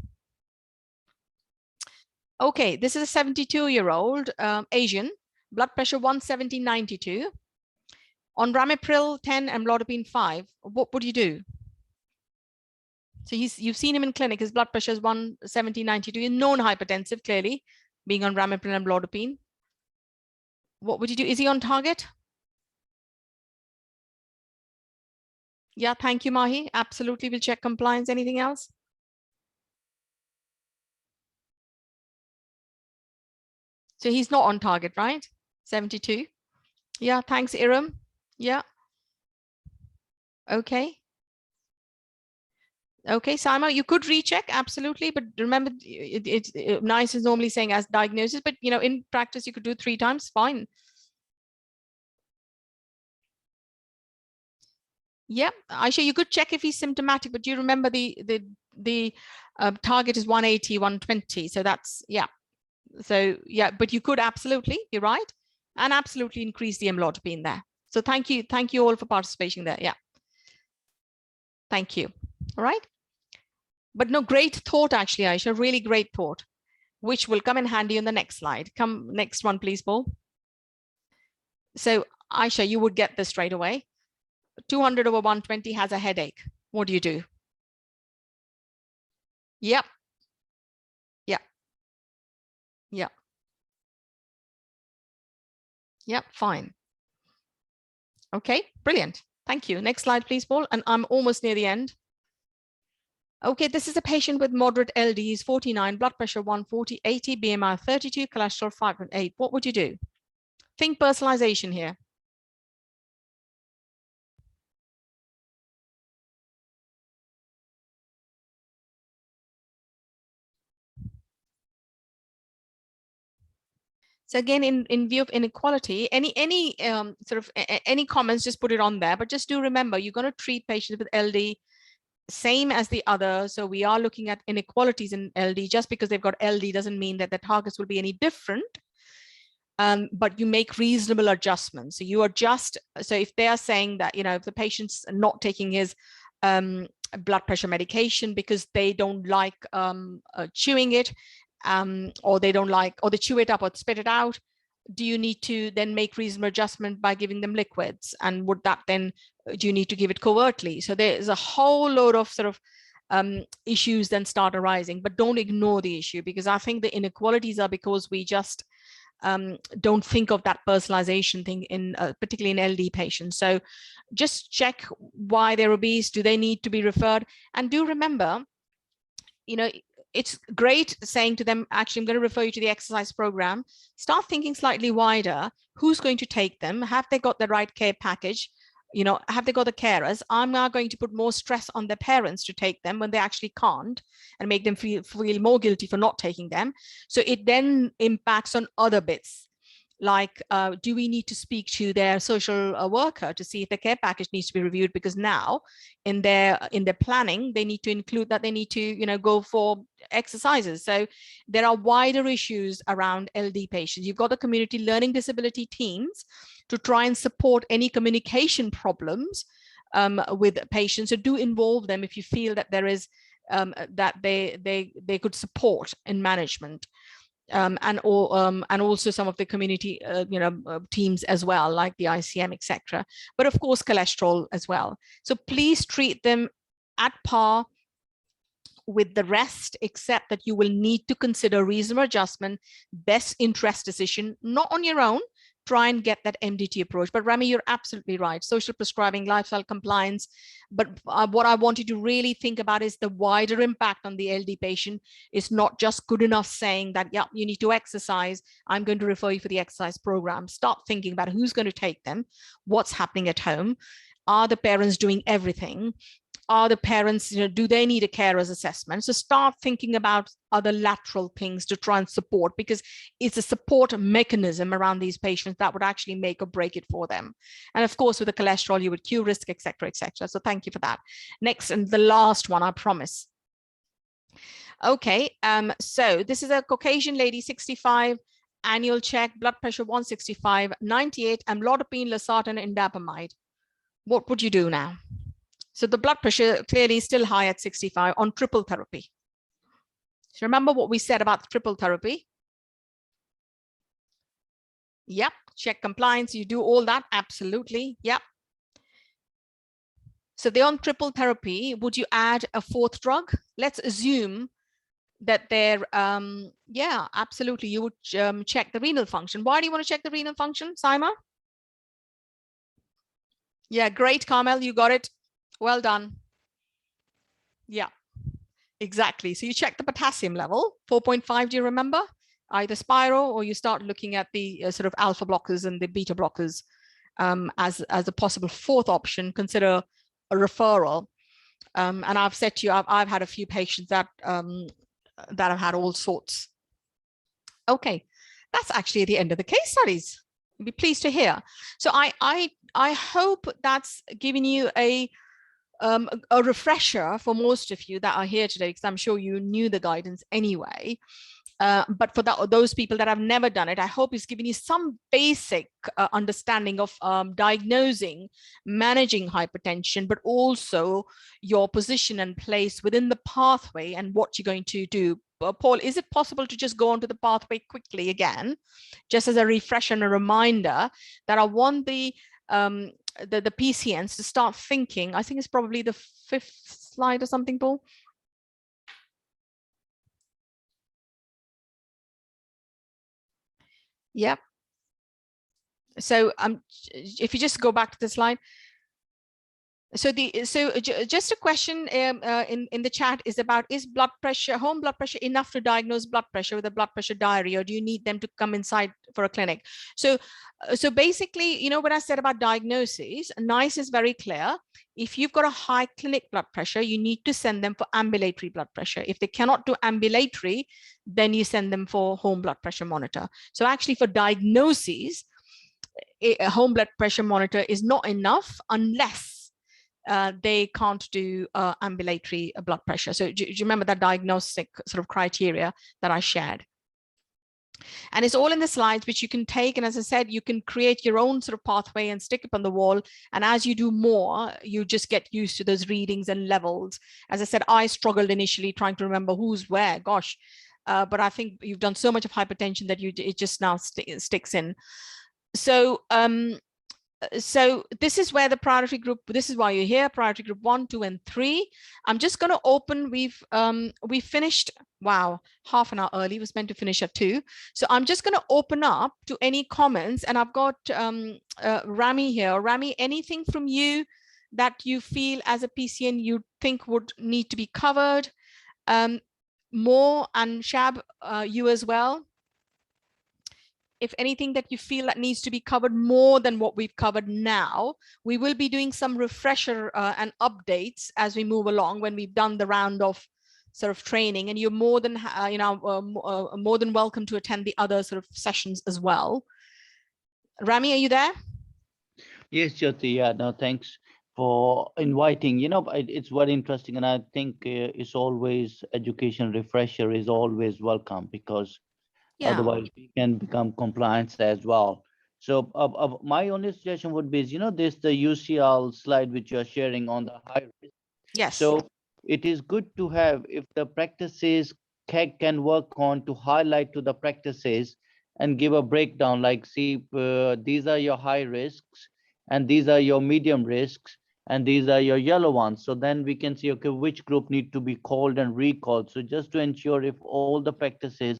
S1: Okay, this is a 72-year-old Asian, blood pressure 170/92. On ramipril 10 and amlodipine 5, what would you do? So you've seen him in clinic, his blood pressure is 170/92, known hypertensive, clearly, being on ramipril and amlodipine. What would you do? Is he on target? Yeah, thank you, Mahi. Absolutely, we'll check compliance. Anything else? So he's not on target, right? 72. Yeah, thanks, Iram. Yeah. Okay. Okay, Simon, you could recheck, absolutely, but remember, NICE is normally saying as diagnosis, but you know, in practice, you could do 3 times, fine. Yeah, Aisha, you could check if he's symptomatic, but do you remember the target is 180, 120, so that's, yeah. So yeah, but you could absolutely, you're right, and absolutely increase the amlodipine there. So thank you all for participating there. Yeah, thank you. All right, but no, great thought actually, Aisha, really great thought, which will come in handy on the next slide. Come, next one, please, Paul. So Aisha, you would get this straight away. 200/120 has a headache. What do you do? Yep. Yeah. Yeah. Yep, fine. Okay, brilliant. Thank you. Next slide, please, Paul. And I'm almost near the end. Okay, this is a patient with moderate LD. He's 49, blood pressure 140/80, BMI 32, cholesterol 5.8. What would you do? Think personalization here. So again, in view of inequality, any any comments, just put it on there. But just do remember, you're going to treat patients with LD same as the other. So we are looking at inequalities in LD. Just because they've got LD doesn't mean that the targets will be any different. But you make reasonable adjustments. So you adjust. So if they are saying that, you know, if the patient's not taking his blood pressure medication because they don't like chewing it, or they don't like, or they chew it up or spit it out, do you need to then make reasonable adjustment by giving them liquids? And would that then, do you need to give it covertly? So there's a whole load of sort of issues then start arising, but don't ignore the issue, because I think the inequalities are because we just don't think of that personalization thing in particularly in LD patients. So just check why they're obese. Do they need to be referred? And do remember, you know, it's great saying to them, actually, I'm going to refer you to the exercise program. Start thinking slightly wider. Who's going to take them? Have they got the right care package? You know, have they got the carers? I'm now going to put more stress on their parents to take them when they actually can't, and make them feel more guilty for not taking them. So it then impacts on other bits. Like, do we need to speak to their social worker to see if the care package needs to be reviewed? Because now in their planning, they need to include that they need to, you know, go for exercises. So there are wider issues around LD patients. You've got the community learning disability teams to try and support any communication problems with patients. So do involve them if you feel that there is that they could support in management. And also some of the community teams as well, like the ICM, etc. But of course cholesterol as well. So please treat them at par with the rest, except that you will need to consider reasonable adjustment, best interest decision, not on your own. Try and get that MDT approach. But Rami, you're absolutely right. Social prescribing, lifestyle compliance. But what I want you to really think about is the wider impact on the LD patient. Is not just good enough saying that, yeah, you need to exercise, I'm going to refer you for the exercise program. Start thinking about who's going to take them, what's happening at home. Are the parents doing everything? Are the parents, you know, do they need a carer's assessment? So start thinking about other lateral things to try and support, because it's a support mechanism around these patients that would actually make or break it for them. And of course, with the cholesterol, you would Q risk, etc., etc. So thank you for that. Next, and the last one, I promise. Okay, so this is a Caucasian lady, 65, annual check, blood pressure 165, 98, amlodipine, losartan, and indapamide. What would you do now? So the blood pressure clearly is still high at 65 on triple therapy. So remember what we said about triple therapy? Yep, check compliance, you do all that, absolutely, yep. So they're on triple therapy. Would you add a fourth drug? Let's assume that they're, yeah, absolutely, you would check the renal function. Why do you want to check the renal function, Saima? Yeah, great, Carmel, you got it. Well done. Yeah, exactly. So you check the potassium level, 4.5, do you remember? Either spiral, or you start looking at the sort of alpha blockers and the beta blockers as a possible fourth option. Consider a referral. And I've said to you, I've had a few patients that that have had all sorts. Okay, that's actually the end of the case studies. I'd be pleased to hear. So I hope that's giving you a refresher for most of you that are here today, because I'm sure you knew the guidance anyway. But for those people that have never done it, I hope it's given you some basic understanding of diagnosing, managing hypertension, but also your position and place within the pathway and what you're going to do. Paul, is it possible to just go onto the pathway quickly again, just as a refresher and a reminder that I want the PCNs to start thinking? I think it's probably the 5th slide or something, Paul. Yep. So if you just go back to the slide, Just a question in the chat is about, is blood pressure, home blood pressure, enough to diagnose blood pressure with a blood pressure diary, or do you need them to come inside for a clinic? So basically, you know, when I said about diagnosis, NICE is very clear. If you've got a high clinic blood pressure, you need to send them for ambulatory blood pressure. If they cannot do ambulatory, then you send them for home blood pressure monitor. So actually for diagnoses, a home blood pressure monitor is not enough unless they can't do ambulatory blood pressure. So do you remember that diagnostic sort of criteria that I shared? And it's all in the slides, which you can take. And as I said, you can create your own sort of pathway and stick it on the wall. And as you do more, you just get used to those readings and levels. As I said, I struggled initially trying to remember who's where, gosh. But I think you've done so much of hypertension that it just now sticks in. So this is where the priority group, this is why you're here, priority group 1, 2, and 3. I'm just going to open, we finished, wow, half an hour early, it was meant to finish at 2. So I'm just going to open up to any comments, and I've got Rami here. Rami, anything from you that you feel as a PCN you think would need to be covered more, and Shab, you as well? If anything that you feel that needs to be covered more than what we've covered now. We will be doing some refresher and updates as we move along when we've done the round of sort of training, and you're more than more than welcome to attend the other sort of sessions as well. Rami, are you there?
S5: Yes, Jyoti. Yeah, no, thanks for inviting. You know, it's very interesting, and I think it's always education refresher is always welcome, because otherwise we can become compliant as well. So my only suggestion would be, you know, this the UCL slide which you're sharing on the high risk.
S1: Yes.
S5: So it is good to have, if the practices CAG can work on to highlight to the practices and give a breakdown, like, see, these are your high risks, and these are your medium risks, and these are your yellow ones. So then we can see, okay, which group need to be called and recalled. So just to ensure if all the practices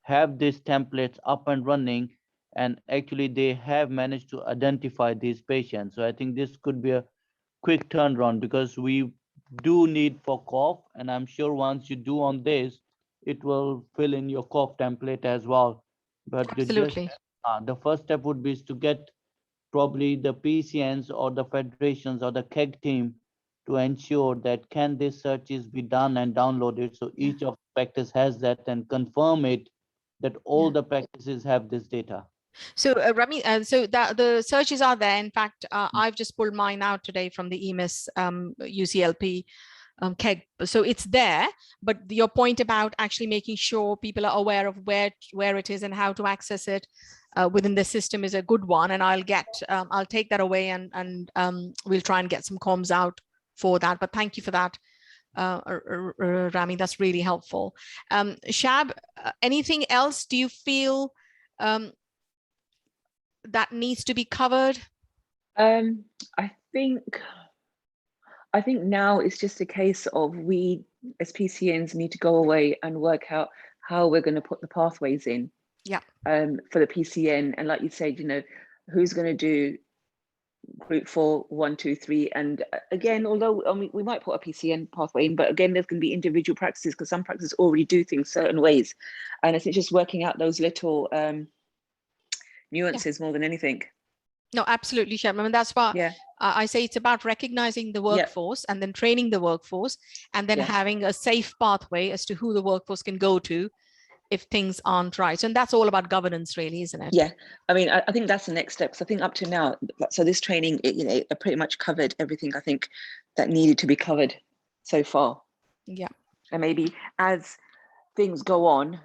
S5: have these templates up and running, and actually they have managed to identify these patients. So I think this could be a quick turnaround, because we do need for cough, and I'm sure once you do on this, it will fill in your cough template as well. But
S1: absolutely,
S5: the first step would be to get probably the PCNs or the federations or the KEG team to ensure that can this searches be done and downloaded, so each of practice has that, and confirm it that all the practices have this data.
S1: So Rami, so that the searches are there. In fact, I've just pulled mine out today from the EMIS UCLP KEG. So it's there, but your point about actually making sure people are aware of where it is and how to access it within the system is a good one. And I'll take that away, and we'll try and get some comms out for that. But thank you for that, Rami, that's really helpful. Shab, anything else do you feel that needs to be covered?
S3: I think now it's just a case of we as PCNs need to go away and work out how we're going to put the pathways in.
S1: Yeah.
S3: For the PCN, and like you said, you know, who's going to do group 4, 1, 2, 3, and again, although we might put a PCN pathway in, but again, there's going to be individual practices, because some practices already do things certain ways, and I think just working out those little nuances more than anything.
S1: No, absolutely, Shab. I mean, that's why I say it's about recognizing the workforce and then training the workforce, and then having a safe pathway as to who the workforce can go to if things aren't right. And that's all about governance, really, isn't it?
S3: Yeah, I mean, I think that's the next step. So I think up to now, so this training, it pretty much covered everything I think that needed to be covered so far.
S1: Yeah.
S3: And maybe as things go on,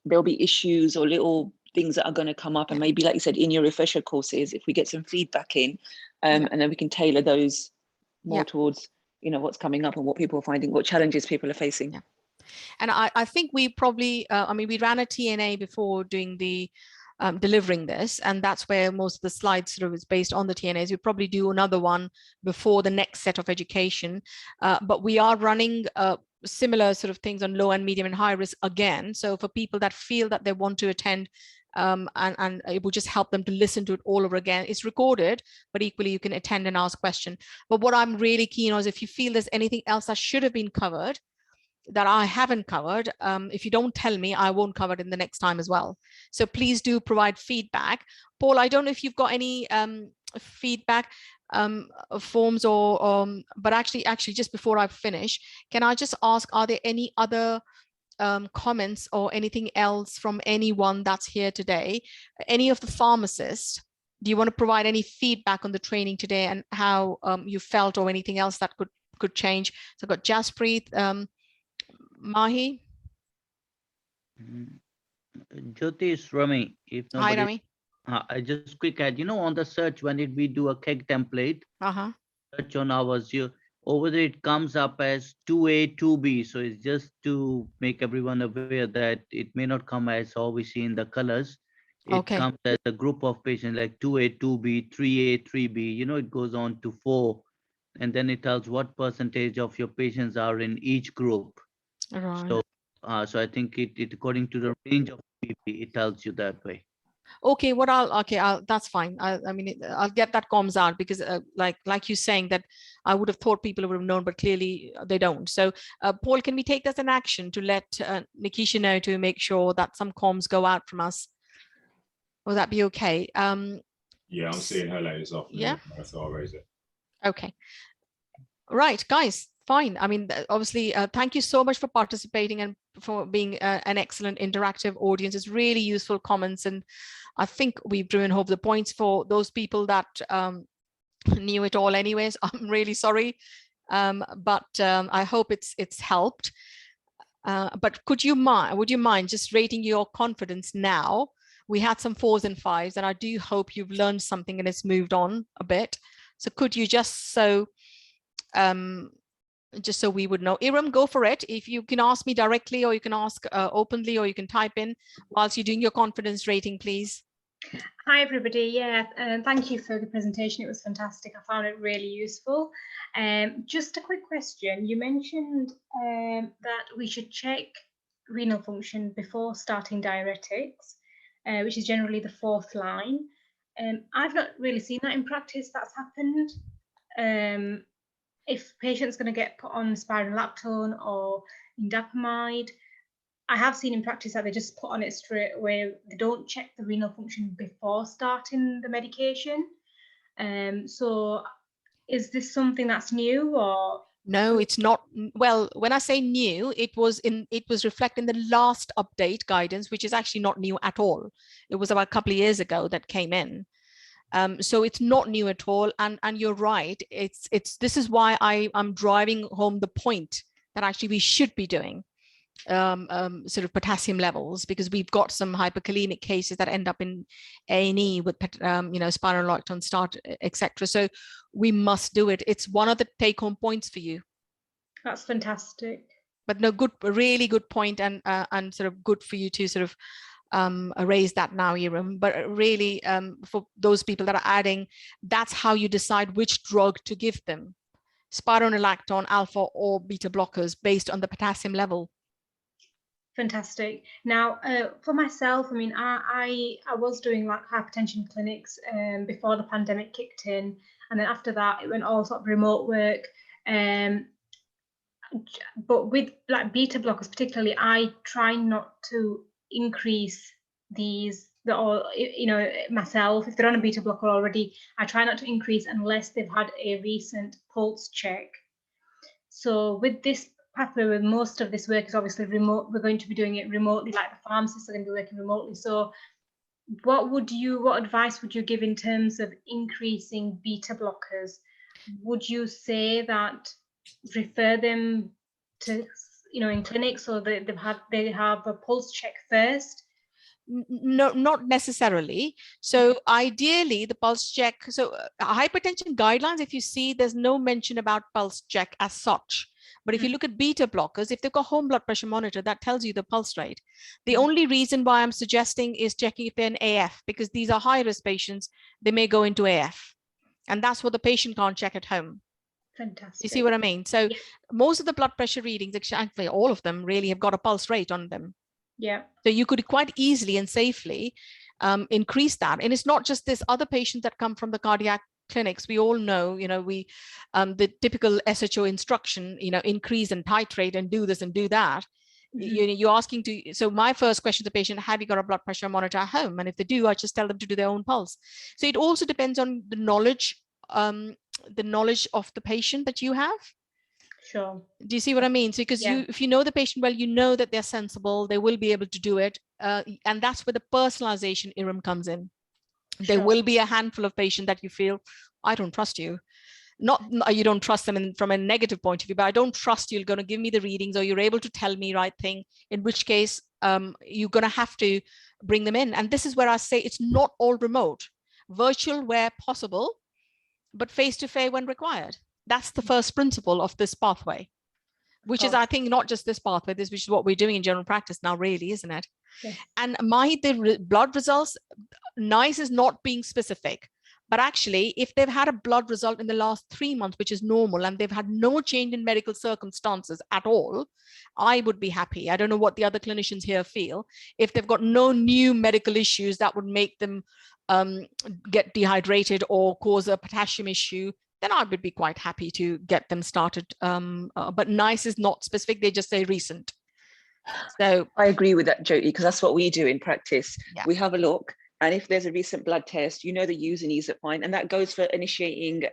S3: there'll be issues or little things that are going to come up, and maybe, like you said, in your refresher courses, if we get some feedback in, and then we can tailor those more towards, you know, what's coming up and what people are finding, what challenges people are facing.
S1: Yeah. And I think we probably, I mean, we ran a TNA before doing the delivering this, and that's where most of the slides sort of is based on the TNAs. We probably do another one before the next set of education, but we are running similar sort of things on low and medium and high risk again. So for people that feel that they want to attend and it will just help them to listen to it all over again. It's recorded, but equally you can attend and ask questions. But what I'm really keen on is if you feel there's anything else that should have been covered that I haven't covered, if you don't tell me, I won't cover it in the next time as well. So please do provide feedback. Paul, I don't know if you've got any feedback forms but actually just before I finish, can I just ask, are there any other comments or anything else from anyone that's here today? Any of the pharmacists, do you want to provide any feedback on the training today and how you felt, or anything else that could change? So I've got Jaspreet, Mahi.
S5: Jyoti is Rami. If
S1: Hi,
S5: nobody,
S1: Rami.
S5: I just quick add, on the search, when we do a keg template, search on ours, over there it comes up as 2A, 2B. So it's just to make everyone aware that it may not come as all we see in the colors. It comes as a group of patients like 2A, 2B, 3A, 3B. It goes on to 4. And then it tells what percentage of your patients are in each group.
S1: Right.
S5: So I think it according to the range of BP, it tells you that way.
S1: Okay, that's fine. I mean, I'll get that comms out, because like you saying that I would have thought people would have known, but clearly they don't. So Paul, can we take this an action to let Nikisha know to make sure that some comms go out from us? Will that be okay?
S2: Yeah, I'm seeing her later this afternoon.
S1: Yeah.
S2: So I'll raise it.
S1: Okay. Right, guys, fine. I mean, obviously, thank you so much for participating and for being an excellent interactive audience. It's really useful comments, and I think we've driven home the points for those people that knew it all anyways. I'm really sorry, but I hope it's helped. But would you mind just rating your confidence now? We had some 4s and 5s, and I do hope you've learned something and it's moved on a bit. So could you just so we would know. Iram, go for it. If you can ask me directly, or you can ask openly, or you can type in whilst you're doing your confidence rating, please.
S6: Hi, everybody. Yeah, thank you for the presentation. It was fantastic. I found it really useful. Just a quick question. You mentioned that we should check renal function before starting diuretics, which is generally the 4th line. I've not really seen that in practice that's happened. If patients going to get put on spironolactone or indapamide, I have seen in practice that they just put on it straight away. They don't check the renal function before starting the medication. So is this something that's new, or?
S1: No, it's not. Well, when I say new, it was reflected in the last update guidance, which is actually not new at all. It was about a couple of years ago that came in. So it's not new at all, and you're right. This is why I'm driving home the point that actually we should be doing sort of potassium levels, because we've got some hyperkalemic cases that end up in A&E with spironolactone start, etc. So we must do it. It's one of the take-home points for you.
S6: That's fantastic.
S1: But no, really good point, and sort of good for you to sort of raise that now, Iram. But really, for those people that are adding, that's how you decide which drug to give them: spironolactone, alpha or beta blockers, based on the potassium level.
S6: Fantastic. Now, for myself, I mean, I was doing like hypertension clinics before the pandemic kicked in, and then after that, it went all sort of remote work. But with like beta blockers, particularly, I try not to increase these. Myself, if they're on a beta blocker already, I try not to increase unless they've had a recent pulse check. So with this pathway, with most of this work is obviously remote, we're going to be doing it remotely, like the pharmacists are going to be working remotely. So what advice would you give in terms of increasing beta blockers? Would you say that refer them to, in clinics, so they have a pulse check first?
S1: No, not necessarily. So ideally the pulse check, so hypertension guidelines, if you see, there's no mention about pulse check as such. But if you look at beta blockers, if they've got home blood pressure monitor, that tells you the pulse rate. The only reason why I'm suggesting is checking if they're in AF, because these are high risk patients, they may go into AF. And that's what the patient can't check at home.
S6: Fantastic.
S1: You see what I mean? So most of the blood pressure readings, actually all of them really have got a pulse rate on them.
S6: Yeah.
S1: So you could quite easily and safely increase that. And it's not just this other patients that come from the cardiac clinics. We all know, the typical SHO instruction, increase and titrate and do this and do that. You're asking to, so my first question to the patient, have you got a blood pressure monitor at home? And if they do, I just tell them to do their own pulse. So it also depends on the knowledge of the patient that you have.
S6: Sure.
S1: Do you see what I mean? So because if you know the patient well, you know that they're sensible, they will be able to do it. And that's where the personalization IRM comes in. There will be a handful of patients that you feel, I don't trust you. Not you don't trust them from a negative point of view, but I don't trust you're going to give me the readings or you're able to tell me right thing, in which case you're going to have to bring them in. And this is where I say it's not all remote, virtual where possible, but face-to-face when required. That's the first principle of this pathway, which is, I think, not just this pathway, which is what we're doing in general practice now, really, isn't it?
S6: Yes.
S1: And the blood results, NICE is not being specific, but actually, if they've had a blood result in the last 3 months, which is normal, and they've had no change in medical circumstances at all, I would be happy. I don't know what the other clinicians here feel. If they've got no new medical issues that would make them get dehydrated or cause a potassium issue, then I would be quite happy to get them started. But NICE is not specific, they just say recent. So
S3: I agree with that, Jyoti, because that's what we do in practice.
S1: Yeah.
S3: We have a look, and if there's a recent blood test, the user needs it fine, and that goes for initiating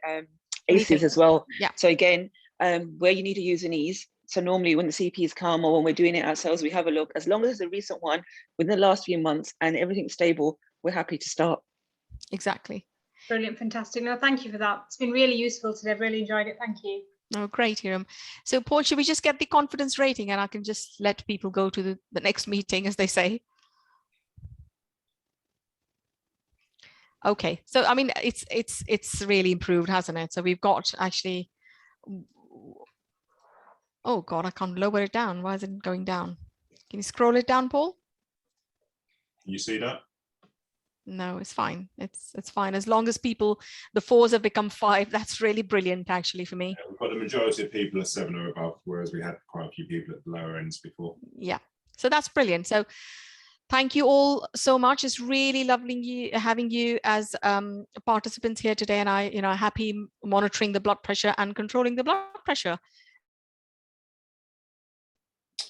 S3: ACEs as well.
S1: Yeah.
S3: So again, where you need to use an ease. So normally when the CPs come or when we're doing it ourselves, we have a look. As long as there's a recent one within the last few months and everything's stable, we're happy to start.
S1: Exactly.
S6: Brilliant, fantastic. No, thank you for that. It's been really useful today. I've really enjoyed it. Thank you.
S1: Oh, great, Hiram. So Paul, should we just get the confidence rating and I can just let people go to the next meeting, as they say? Okay, so I mean, it's really improved, hasn't it? So we've got actually, oh God, I can't lower it down. Why is it going down? Can you scroll it down, Paul?
S2: Can you see that?
S1: No, it's fine. It's fine. As long as people, the 4s have become 5, that's really brilliant actually for me.
S2: Yeah, we've got the majority of people at 7 or above, whereas we had quite a few people at the lower ends before.
S1: Yeah, so that's brilliant. So thank you all so much. It's really lovely having you as participants here today, and I, happy monitoring the blood pressure and controlling the blood pressure.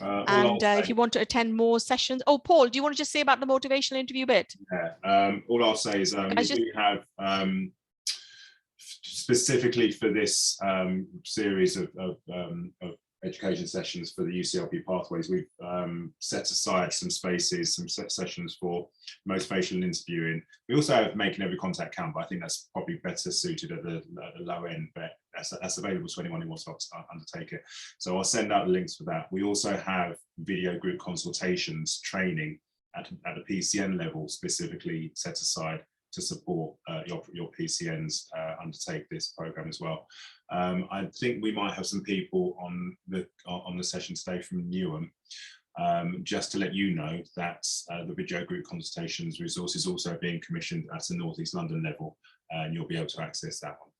S1: And if you want to attend more sessions, oh, Paul, do you want to just say about the motivational interview bit?
S2: Yeah, all I'll say is we do have, specifically for this series of education sessions for the UCLP pathways, we've set aside some spaces, some sessions for motivational interviewing. We also have making every contact count, but I think that's probably better suited at the low end, but that's available to anyone who wants to undertake it. So I'll send out the links for that. We also have video group consultations training at a PCN level, specifically set aside to support your PCNs undertake this program as well. I think we might have some people on the session today from Newham. Just to let you know that the video group consultations resource is also being commissioned at the North East London level, and you'll be able to access that one.